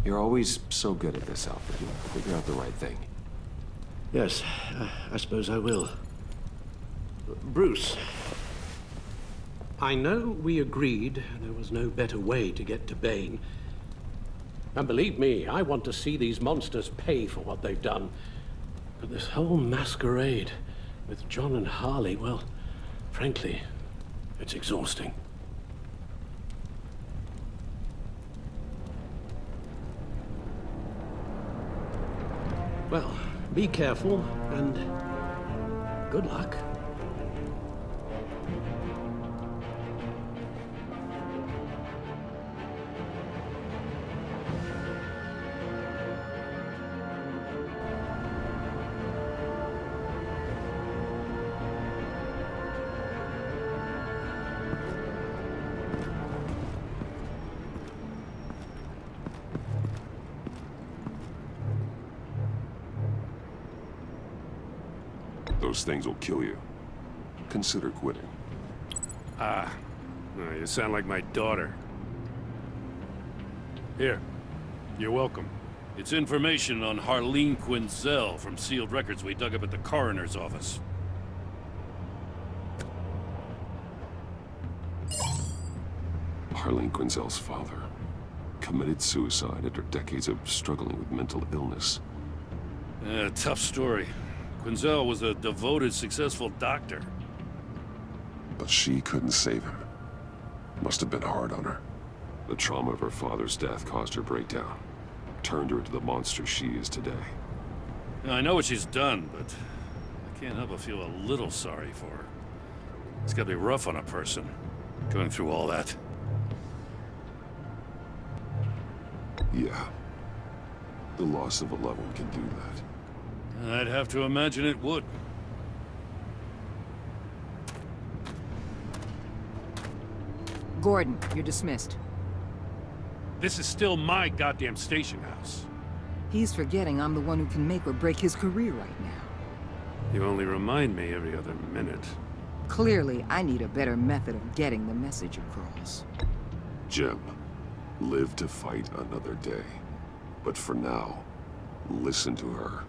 You're always so good at this, Alfred. You'll figure out the right thing. Yes, I suppose I will. Bruce, I know we agreed there was no better way to get to Bane. And believe me, I want to see these monsters pay for what they've done. But this whole masquerade with John and Harley, well, frankly, it's exhausting. Well, be careful and good luck. Those things will kill you. Consider quitting. You sound like my daughter. Here, you're welcome. It's information on Harleen Quinzel from sealed records we dug up at the coroner's office. Harleen Quinzel's father committed suicide after decades of struggling with mental illness. Tough story. Quinzel was a devoted, successful doctor. But she couldn't save him. Must have been hard on her. The trauma of her father's death caused her breakdown. Turned her into the monster she is today. Now, I know what she's done, but I can't help but feel a little sorry for her. It's gotta be rough on a person, going through all that. Yeah. The loss of a loved one can do that. I'd have to imagine it would. Gordon, you're dismissed. This is still my goddamn station house. He's forgetting I'm the one who can make or break his career right now. You only remind me every other minute. Clearly, I need a better method of getting the message across. Jim, live to fight another day. But for now, listen to her.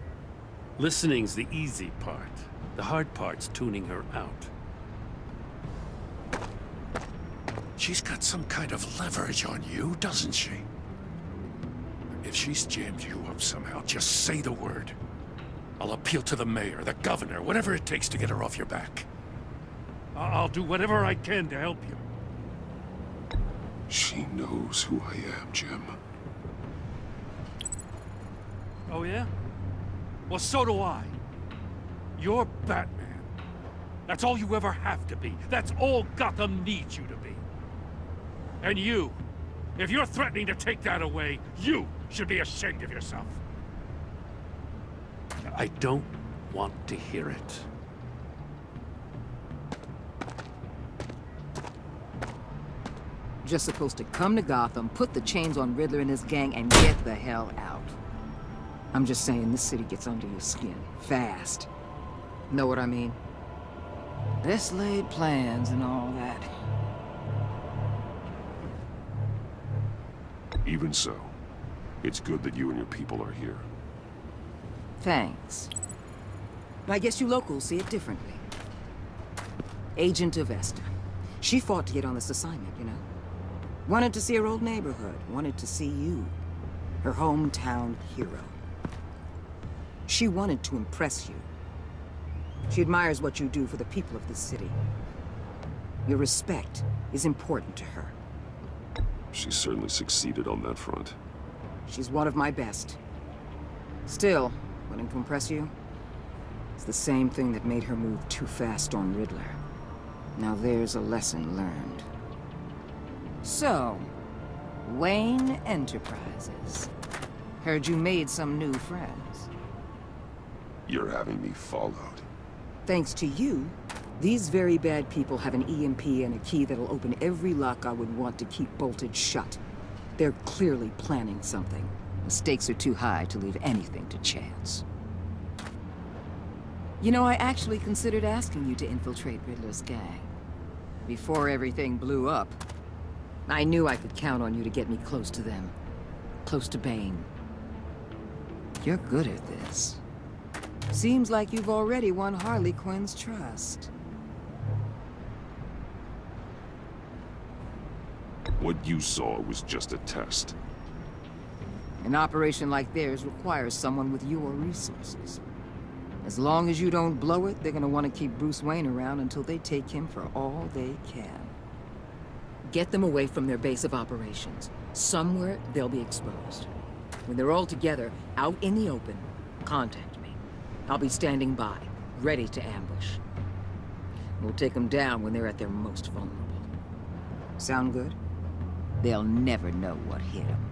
Listening's the easy part. The hard part's tuning her out. She's got some kind of leverage on you, doesn't she? If she's jammed you up somehow, just say the word. I'll appeal to the mayor, the governor, whatever it takes to get her off your back. I'll do whatever I can to help you. She knows who I am, Jim. Oh, yeah? Well, so do I. You're Batman. That's all you ever have to be. That's all Gotham needs you to be. And you, If you're threatening to take that away, you should be ashamed of yourself. I don't want to hear it. Just supposed to come to Gotham, put the chains on Riddler and his gang, and get the hell out. I'm just saying, this city gets under your skin. Fast. Know what I mean? Best laid plans and all that. Even so, it's good that you and your people are here. Thanks. I guess you locals see it differently. Agent Avesta. She fought to get on this assignment, you know? Wanted to see her old neighborhood. Wanted to see you. Her hometown hero. She wanted to impress you. She admires what you do for the people of this city. Your respect is important to her. She certainly succeeded on that front. She's one of my best. Still, wanting to impress you? It's the same thing that made her move too fast on Riddler. Now there's a lesson learned. So, Wayne Enterprises. Heard you made some new friends. You're having me followed. Thanks to you, these very bad people have an EMP and a key that'll open every lock I would want to keep bolted shut. They're clearly planning something. The stakes are too high to leave anything to chance. You know, I actually considered asking you to infiltrate Riddler's gang. Before everything blew up, I knew I could count on you to get me close to them. Close to Bane. You're good at this. Seems like you've already won Harley Quinn's trust. What you saw was just a test. An operation like theirs requires someone with your resources. As long as you don't blow it, they're gonna want to keep Bruce Wayne around until they take him for all they can. Get them away from their base of operations. Somewhere they'll be exposed. When they're all together, out in the open, contact me. I'll be standing by, ready to ambush. We'll take them down when they're at their most vulnerable. Sound good? They'll never know what hit them.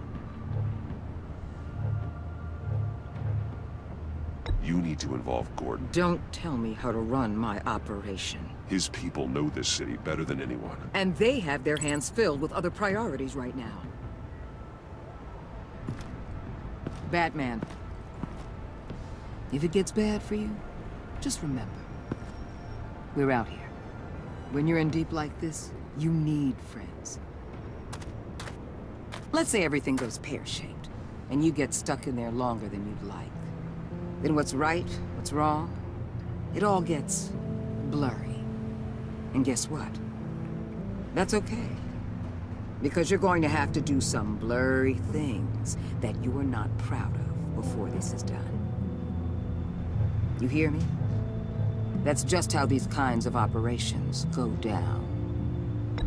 You need to involve Gordon. Don't tell me how to run my operation. His people know this city better than anyone. And they have their hands filled with other priorities right now. Batman. If it gets bad for you, just remember. We're out here. When you're in deep like this, you need friends. Let's say everything goes pear-shaped, and you get stuck in there longer than you'd like. Then what's right, what's wrong, it all gets blurry. And guess what? That's okay. Because you're going to have to do some blurry things that you are not proud of before this is done. You hear me? That's just how these kinds of operations go down.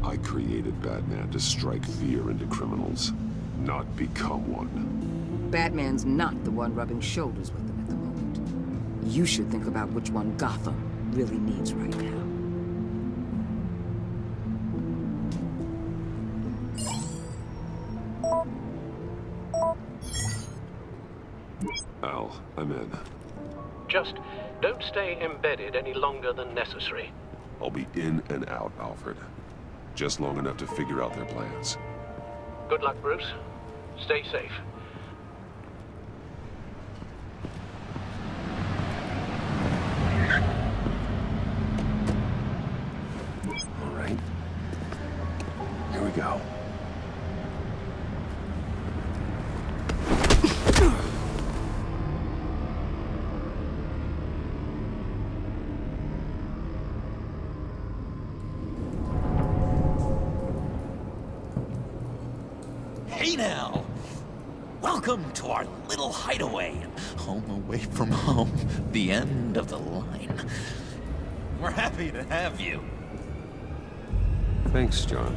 I created Batman to strike fear into criminals, not become one. Batman's not the one rubbing shoulders with them at the moment. You should think about which one Gotham really needs right now. Al, I'm in. Just don't stay embedded any longer than necessary. I'll be in and out, Alfred. Just long enough to figure out their plans. Good luck, Bruce. Stay safe. All right. Here we go. Hey now! Welcome to our little hideaway. Home away from home. The end of the line. We're happy to have you. Thanks, John.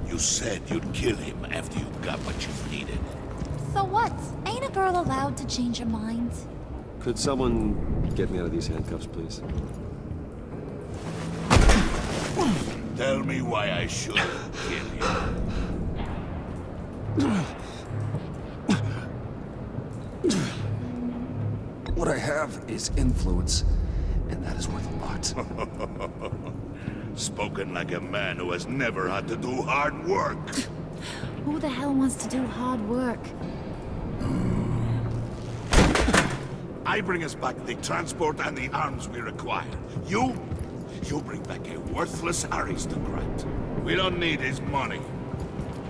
You said you'd kill him after you got what you needed. So what? Ain't a girl allowed to change her mind? Could someone get me out of these handcuffs, please? Tell me why I should kill you. What I have is influence, and that is worth a lot. Spoken like a man who has never had to do hard work. Who the hell wants to do hard work? I bring us back the transport and the arms we require. You bring back a worthless aristocrat. We don't need his money.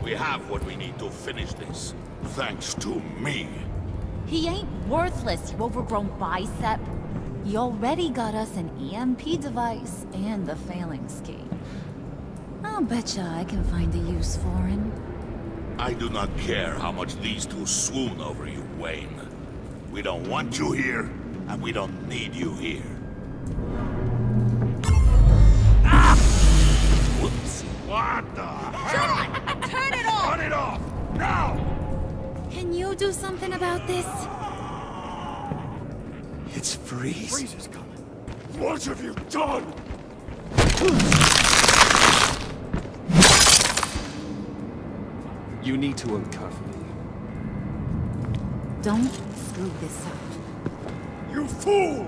We have what we need to finish this. Thanks to me. He ain't worthless, you overgrown bicep. You already got us an EMP device and the phalanx key. I'll betcha I can find a use for him. I do not care how much these two swoon over you, Wayne. We don't want you here, and we don't need you here. Ah! Whoops. What the hell? John! Turn it off! Turn it off! Now! Can you do something about this? It's Freeze. Freeze is coming. What have you done? You need to uncuff me. Don't screw this up. You fool!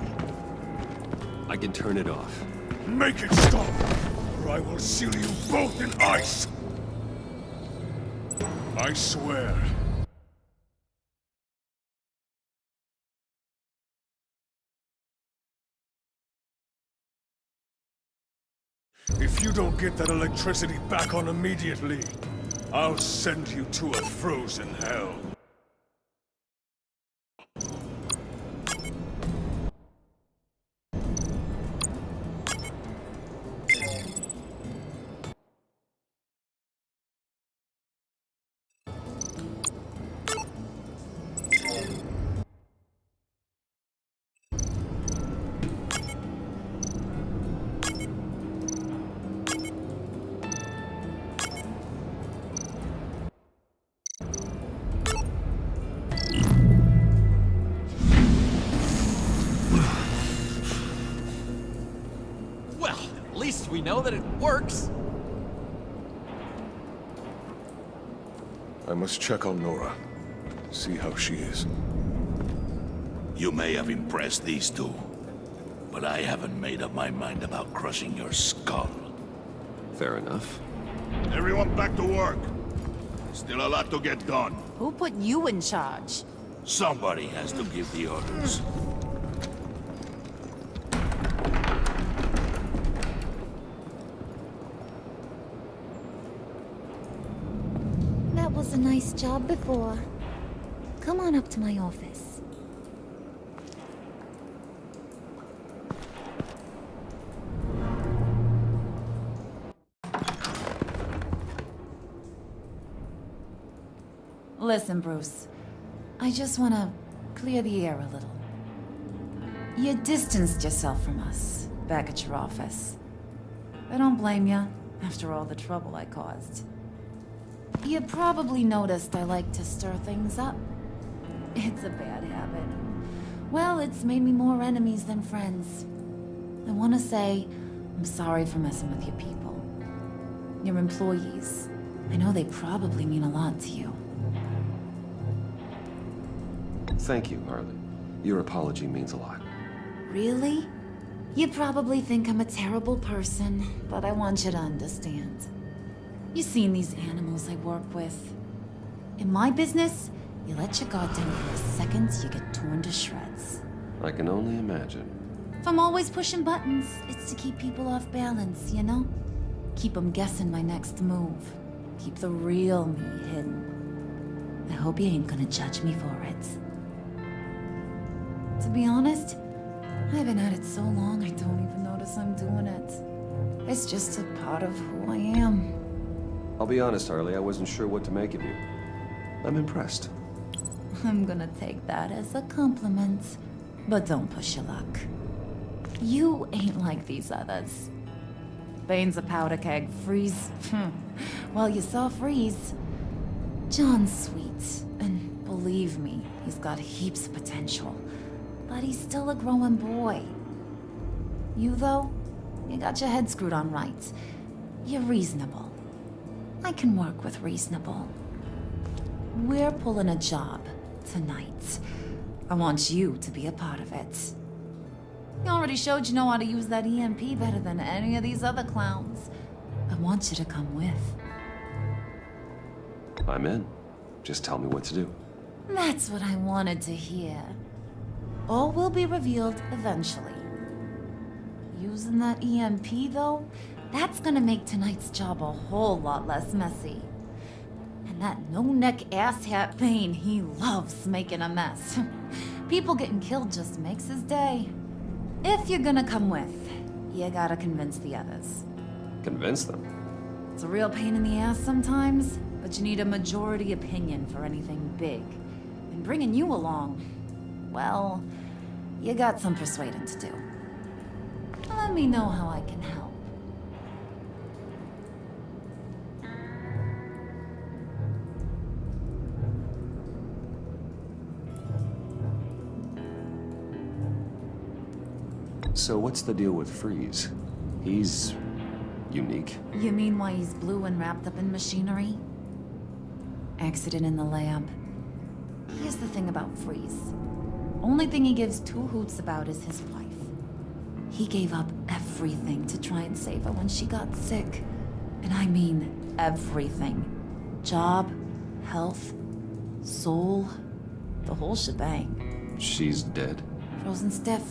I can turn it off. Make it stop, or I will seal you both in ice! I swear. If you don't get that electricity back on immediately, I'll send you to a frozen hell. We know that it works. I must check on Nora. See how she is. You may have impressed these two, but I haven't made up my mind about crushing your skull. Fair enough. Everyone back to work. Still a lot to get done. Who put you in charge? Somebody has to give the orders. That was a nice job before. Come on up to my office. Listen, Bruce. I just want to clear the air a little. You distanced yourself from us back at your office. I don't blame you, after all the trouble I caused. You probably noticed I like to stir things up. It's a bad habit. Well, it's made me more enemies than friends. I want to say I'm sorry for messing with your people. Your employees. I know they probably mean a lot to you. Thank you, Harley. Your apology means a lot. Really? You probably think I'm a terrible person, but I want you to understand. You've seen these animals I work with. In my business, you let your guard down for a second, you get torn to shreds. I can only imagine. If I'm always pushing buttons, it's to keep people off balance, you know? Keep them guessing my next move. Keep the real me hidden. I hope you ain't gonna judge me for it. To be honest, I've been at it so long I don't even notice I'm doing it. It's just a part of who I am. I'll be honest, Harley, I wasn't sure what to make of you. I'm impressed. I'm gonna take that as a compliment. But don't push your luck. You ain't like these others. Bane's a powder keg. Freeze. Well, you saw Freeze. John's sweet, and believe me, he's got heaps of potential. But he's still a growing boy. You, though, you got your head screwed on right. You're reasonable. I can work with reasonable. we're pulling a job tonight. I want you to be a part of it. You already showed you know how to use that EMP better than any of these other clowns. I want you to come with. I'm in. Just tell me what to do. That's what I wanted to hear. All will be revealed eventually. Using that EMP, though, that's gonna make tonight's job a whole lot less messy. And that no-neck asshat Bane, he loves making a mess. People getting killed just makes his day. If you're gonna come with, you gotta convince the others. Convince them? It's a real pain in the ass sometimes, but you need a majority opinion for anything big. And bringing you along, well, you got some persuading to do. Let me know how I can help. So what's the deal with Freeze? He's unique. You mean why he's blue and wrapped up in machinery? Accident in the lab. Here's the thing about Freeze. Only thing he gives two hoots about is his wife. He gave up everything to try and save her when she got sick. And I mean everything. Job, health, soul, the whole shebang. She's dead? Frozen stiff.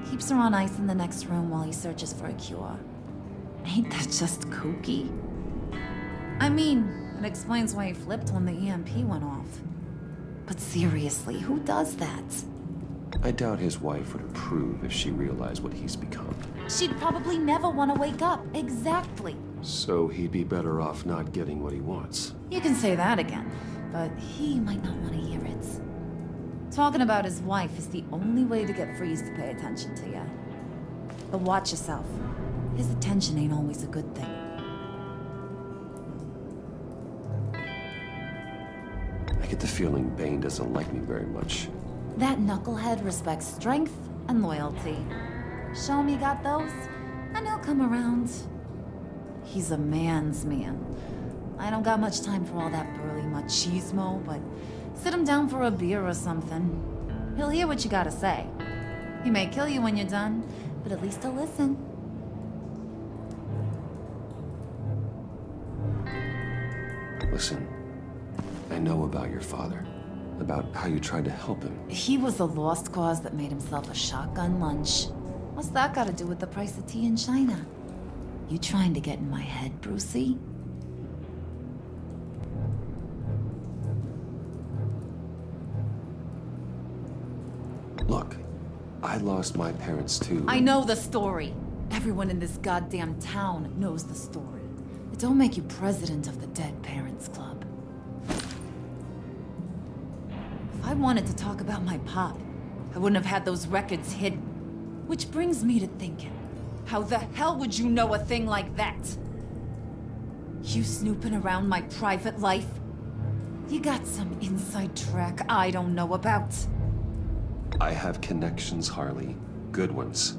Keeps her on ice in the next room while he searches for a cure. Ain't that just kooky? I mean, it explains why he flipped when the EMP went off. But seriously, who does that? I doubt his wife would approve if she realized what he's become. She'd probably never want to wake up. Exactly. So he'd be better off not getting what he wants. You can say that again, but he might not want to hear it. Talking about his wife is the only way to get Freeze to pay attention to you. But watch yourself. His attention ain't always a good thing. I get the feeling Bane doesn't like me very much. That knucklehead respects strength and loyalty. Show him you got those, and he'll come around. He's a man's man. I don't got much time for all that burly machismo, but sit him down for a beer or something. He'll hear what you gotta say. He may kill you when you're done, but at least he'll listen. Listen, I know about your father. About how you tried to help him. He was a lost cause that made himself a shotgun lunch. What's that got to do with the price of tea in China? You trying to get in my head, Brucey? Look, I lost my parents too. I know the story. Everyone in this goddamn town knows the story. It don't make you president of the Dead Parents Club. If I wanted to talk about my pop, I wouldn't have had those records hidden. Which brings me to thinking, how the hell would you know a thing like that? You snooping around my private life? You got some inside track I don't know about. I have connections, Harley. Good ones.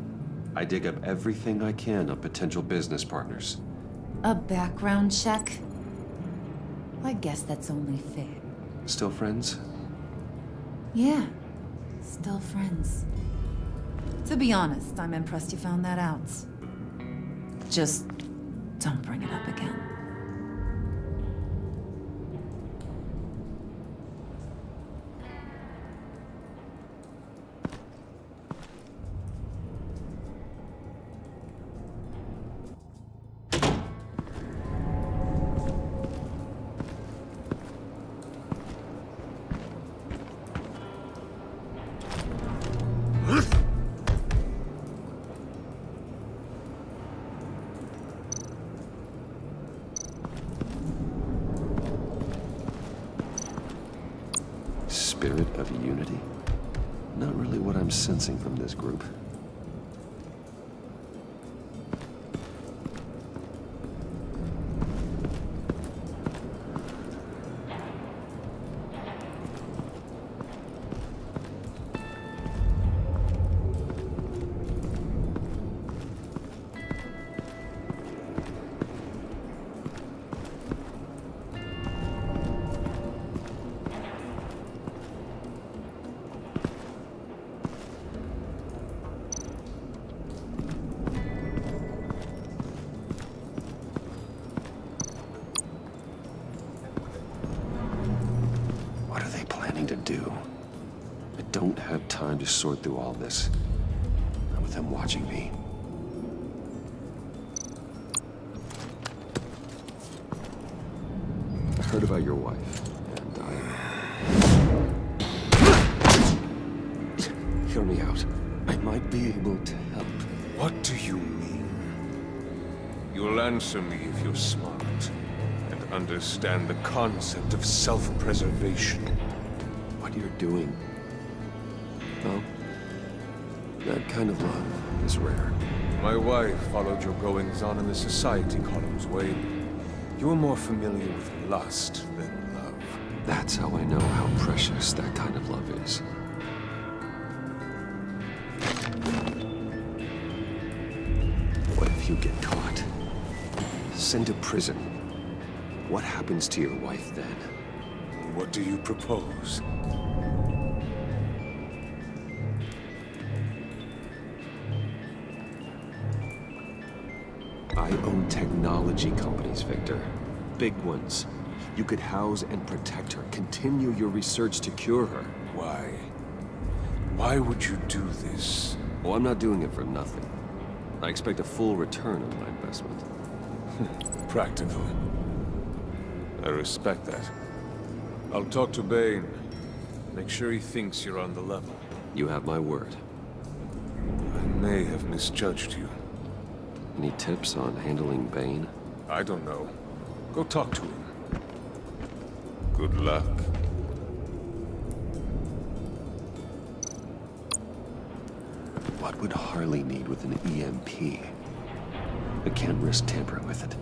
I dig up everything I can of potential business partners. A background check? I guess that's only fair. Still friends? Yeah, still friends. To be honest, I'm impressed you found that out. Just don't bring it up again. Spirit of unity? Not really what I'm sensing from this group. do. I don't have time to sort through all this. Not with them watching me. I heard about your wife, and hear me out. I might be able to help. What do you mean? You'll answer me if you're smart and understand the concept of self-preservation. What you're doing. Well, that kind of love is rare. My wife followed your goings-on in the society columns, Wade. You were more familiar with lust than love. That's how I know how precious that kind of love is. What if you get caught? Sent to prison. What happens to your wife then? What do you propose? I own technology companies, Victor. Big ones. You could house and protect her. Continue your research to cure her. Why? Why would you do this? Well, I'm not doing it for nothing. I expect a full return on my investment. Practical. I respect that. I'll talk to Bane. Make sure he thinks you're on the level. You have my word. I may have misjudged you. Any tips on handling Bane? I don't know. Go talk to him. Good luck. What would Harley need with an EMP? I can't risk tampering with it.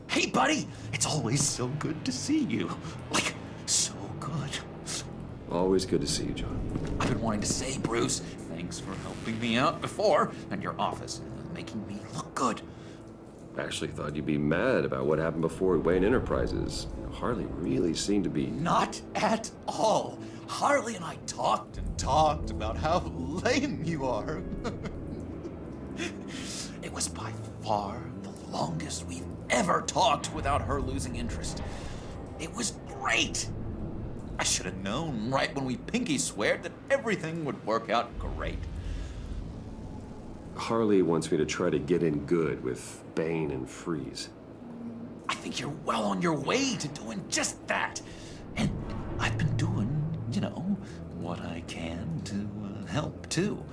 Hey, buddy! It's always so good to see you. Like, so good. Always good to see you, John. I've been wanting to say, Bruce, thanks for helping me out before, and your office, making me look good. I actually thought you'd be mad about what happened before Wayne Enterprises. Harley really seemed to be... Not at all. Harley and I talked and talked about how lame you are. It was by far the longest we've ever talked without her losing interest. It was great. I should have known right when we pinky sweared that everything would work out great. Harley wants me to try to get in good with Bane and Freeze. I think you're well on your way to doing just that. And I've been doing, you know, what I can to help too.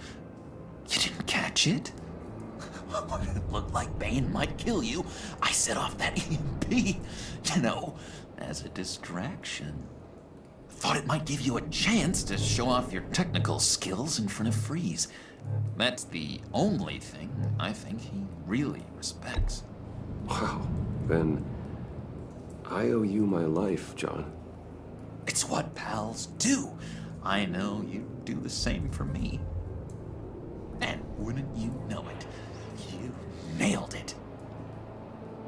You didn't catch it? When it looked like Bane might kill you, I set off that EMP, you know, as a distraction. Thought it might give you a chance to show off your technical skills in front of Freeze. That's the only thing I think he really respects. Wow, then I owe you my life, John. It's what pals do. I know you do the same for me. And wouldn't you know it, you nailed it.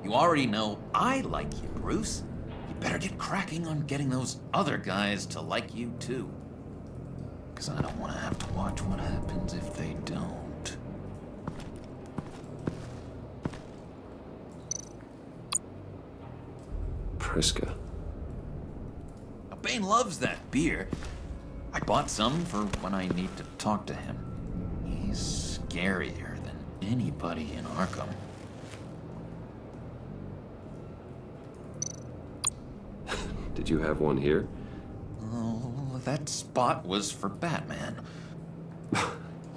You already know I like you, Bruce. You better get cracking on getting those other guys to like you too. Because I don't want to have to watch what happens if they don't. Priska. Bane loves that beer. I bought some for when I need to talk to him. He's scarier than anybody in Arkham. Did you have one here? Oh, that spot was for Batman.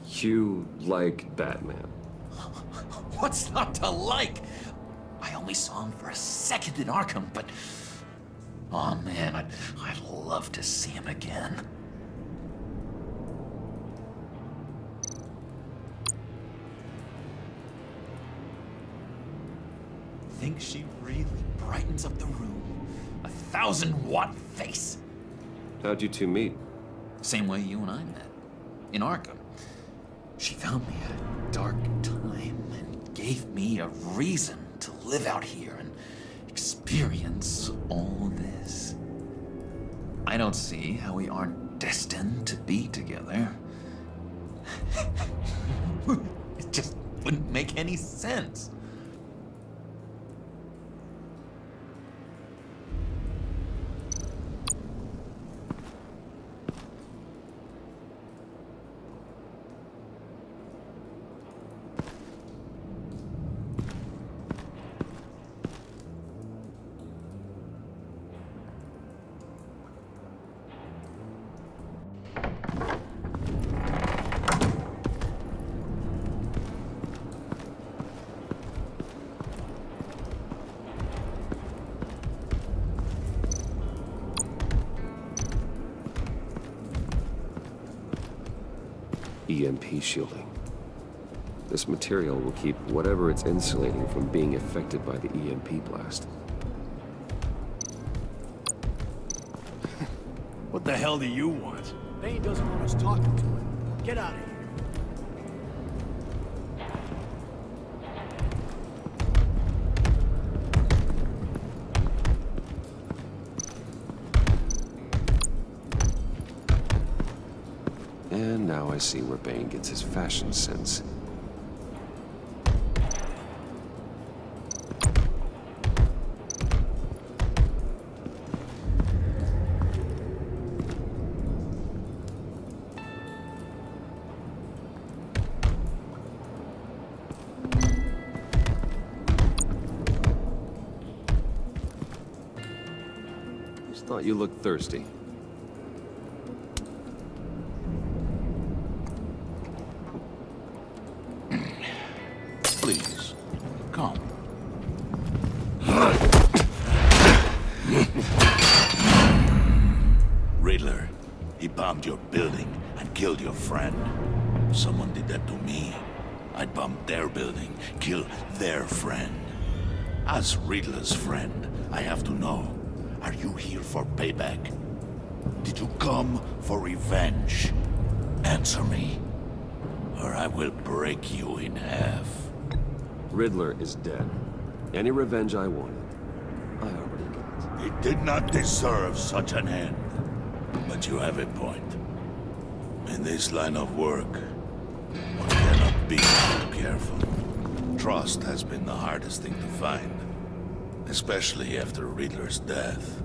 You like Batman? What's not to like? I only saw him for a second in Arkham, but... oh man, I'd love to see him again. Think she really brightens up the room. 1,000-watt face. How'd you two meet? Same way you and I met. in Arkham. She found me at a dark time and gave me a reason to live out here and experience all this. I don't see how we aren't destined to be together. It just wouldn't make any sense. EMP shielding. This material will keep whatever it's insulating from being affected by the EMP blast. What the hell do you want? Bane doesn't want us talking to him. Get out of here. And now I see where Bane gets his fashion sense. Just thought you looked thirsty. Please, come. Riddler, he bombed your building and killed your friend. Someone did that to me. I'd bomb their building, kill their friend. As Riddler's friend, I have to know, are you here for payback? Did you come for revenge? Answer me, or I will break you in half. Riddler is dead. Any revenge I wanted, I already got. He did not deserve such an end. But you have a point. In this line of work, one cannot be too careful. Trust has been the hardest thing to find. Especially after Riddler's death.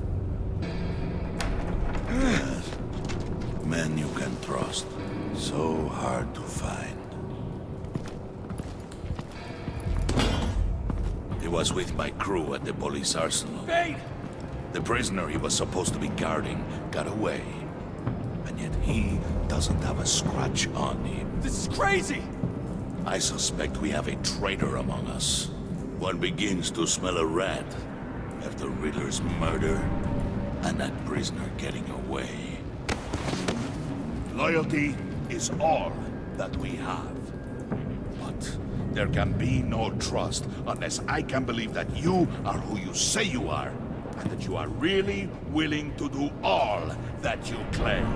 Yes. Men you can trust. So hard to find. He was with my crew at the police arsenal. Bane! The prisoner he was supposed to be guarding got away. And yet he doesn't have a scratch on him. This is crazy! I suspect we have a traitor among us. One begins to smell a rat after Riddler's murder and that prisoner getting away. Loyalty is all that we have. But there can be no trust unless I can believe that you are who you say you are, and that you are really willing to do all that you claim.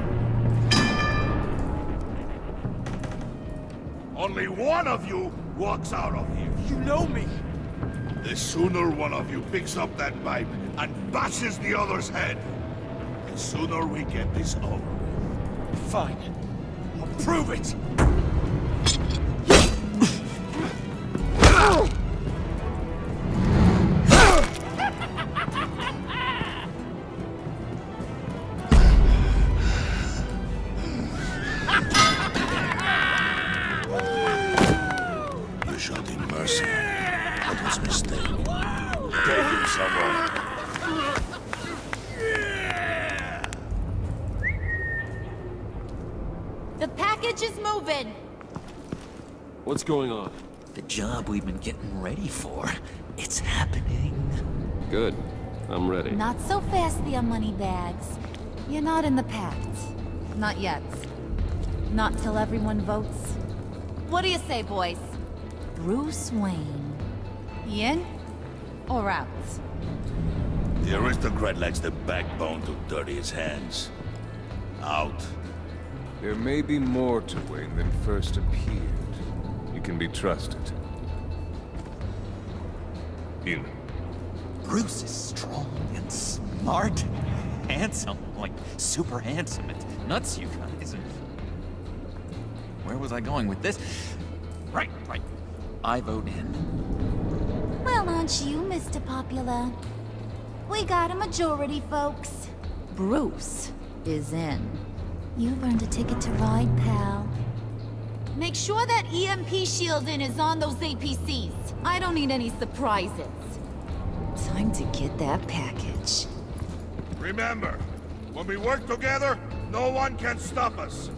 Only one of you walks out of here. You know me! The sooner one of you picks up that pipe and bashes the other's head, the sooner we get this over with. Fine. I'll prove it! You shot in mercy. That was a mistake. Take him somewhere. The package is moving. What's going on? The job we've been getting ready for. It's happening. Good. I'm ready. Not so fast, the money bags. You're not in the pact. Not yet. Not till everyone votes. What do you say, boys? Bruce Wayne. In or out? The aristocrat lacks the backbone to dirty his hands. Out. There may be more to Wayne than first appeared. He can be trusted. Human. Bruce is strong and smart, handsome, like super handsome. It's nuts, you guys. Where was I going with this? Right. I vote in. Well, aren't you, Mr. Popular? We got a majority, folks. Bruce is in. You've earned a ticket to ride, pal. Make sure that EMP shielding is on those APCs. I don't need any surprises. Time to get that package. Remember, when we work together, no one can stop us.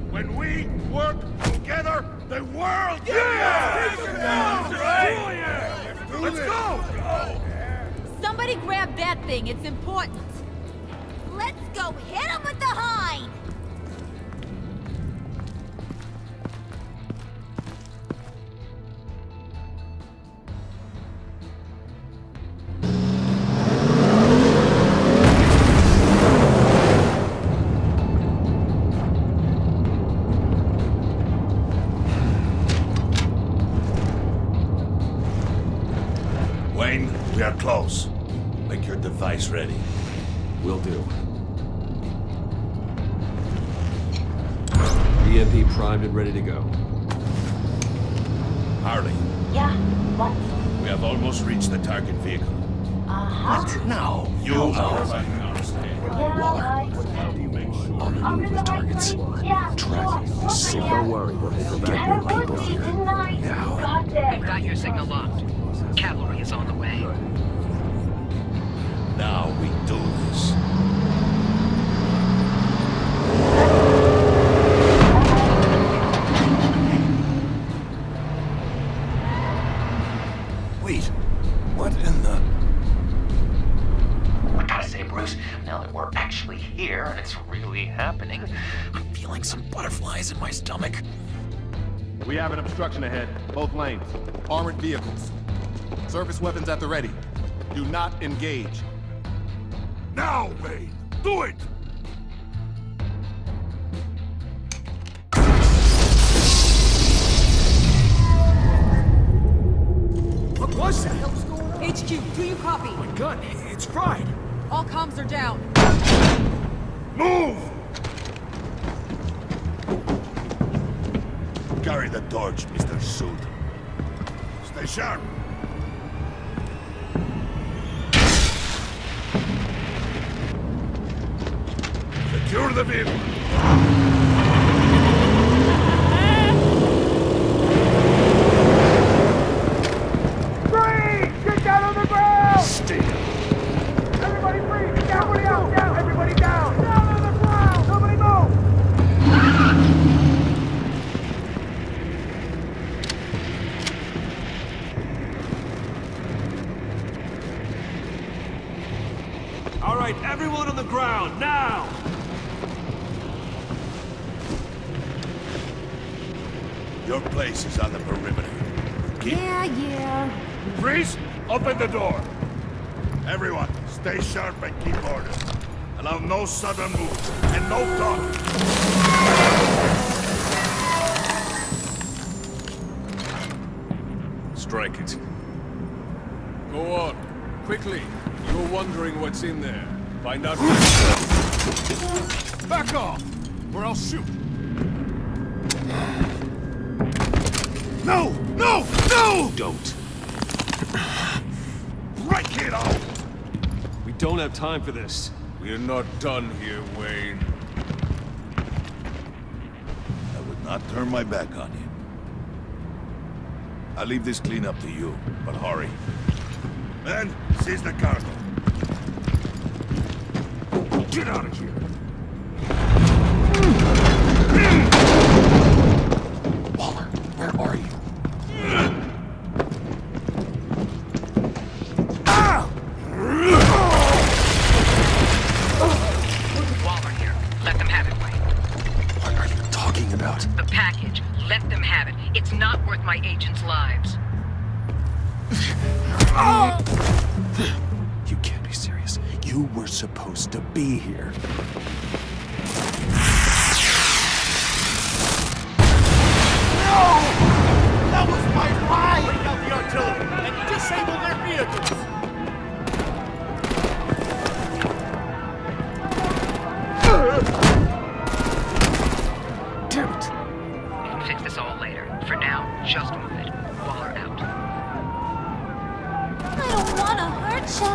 When we work together, the world... Yeah! Let's go! Somebody grab that thing, it's important. Let's go hit him with the hind! Wayne, we are close. Make your device ready. Will do. EMP primed and ready to go. Harley. Yeah, what? We have almost reached the target vehicle. What? No. You are. Arming movement targets. Tracking this signal. Don't worry, we'll get more people here. Now. We've got your signal locked. Cavalry is on the way. Now we do this. Wait, what in the... I gotta say, Bruce, now that we're actually here and it's really happening, I'm feeling some butterflies in my stomach. We have an obstruction ahead, both lanes. Armored vehicles. Surface weapons at the ready. Do not engage. Now, Wayne! Do it! What was that? HQ, do you copy? My gun, it's fried. All comms are down. Move! Carry the torch, Mr. Suit. Stay sharp. Secure the vehicle. Freeze! Get down on the ground! Stay. Everybody freeze! Get down, down! Everybody down! Down on the ground! Nobody move! All right, everyone on the ground, now! Your place is on the perimeter. Yeah. Freeze! Open the door! Everyone, stay sharp and keep order. Allow no sudden moves, and no talking. Strike it. Go on. Quickly. You're wondering what's in there. Find out. Back off, or I'll shoot. No! No! No! Don't. Break it out! We don't have time for this. We're not done here, Wayne. I would not turn my back on you. I'll leave this cleanup to you, but hurry. Men, seize the cargo. Get out of here! Waller, where are you? Waller here. Let them have it, Wayne. What are you talking about? The package. Let them have it. It's not worth my agents' lives. You can't be serious. You were supposed to be here. Damn it. We can fix this all later. For now, just move it. Waller out. I don't want to hurt ya,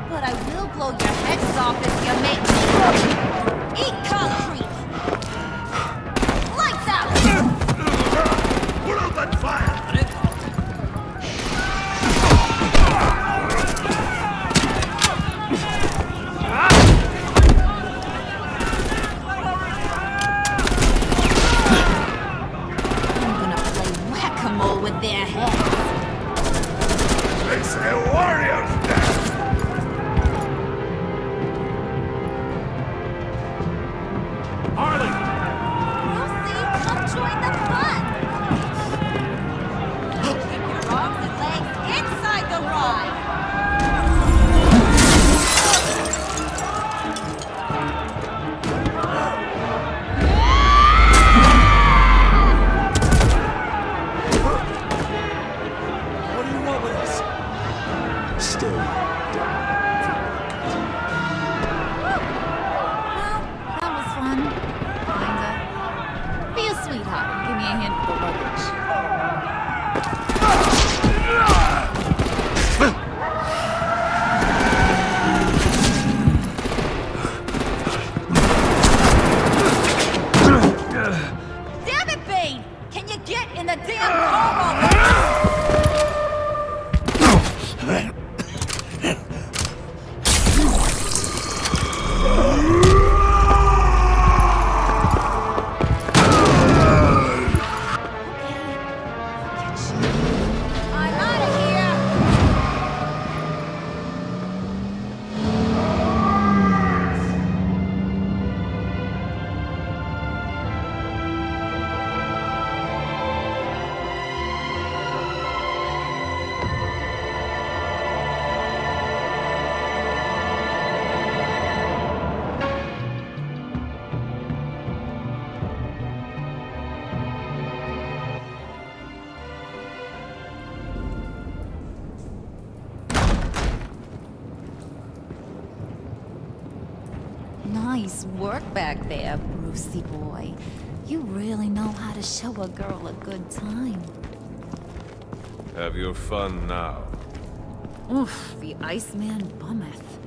but I will blow your heads off if you make me eat concrete. Lights out! Put out that fire! I'm gonna play whack-a-mole with their heads. It's a warrior's death! Harley! Lucy, come join the fun! Keep your arms and legs inside the ride! What do you want with us? Stay down. Well, that was fun. Kinda. Be a sweetheart and give me a hand with the luggage. Damn it, Bane! Can you get in the damn car already? I'm out of here! Nice work back there, Brucey boy. You really know how to show a girl a good time. Have your fun now. Oof, the Iceman bummeth.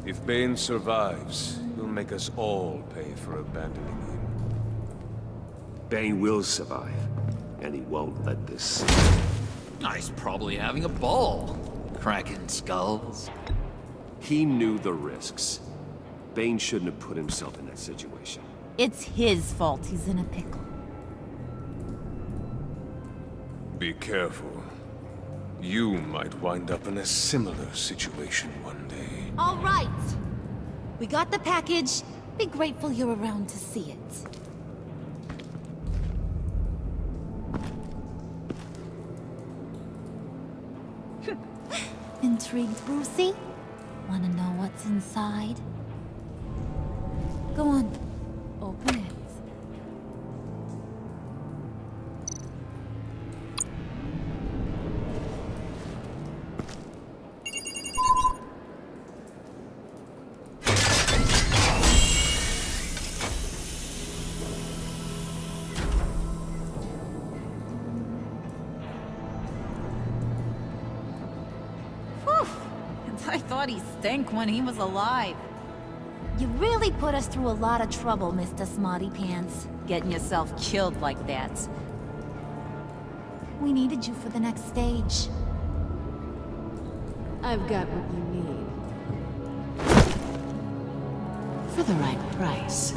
If Bane survives, he'll make us all pay for abandoning him. Bane will survive, and he won't let this. He's probably having a ball. Cracking skulls. He knew the risks. Bane shouldn't have put himself in that situation. It's his fault he's in a pickle. Be careful. You might wind up in a similar situation one day. All right. We got the package. Be grateful you're around to see it. Intrigued, Brucey? Wanna know what's inside? Go on. Open it. I thought he stank when he was alive. You really put us through a lot of trouble, Mr. Smarty Pants, getting yourself killed like that. We needed you for the next stage. I've got what you need. For the right price.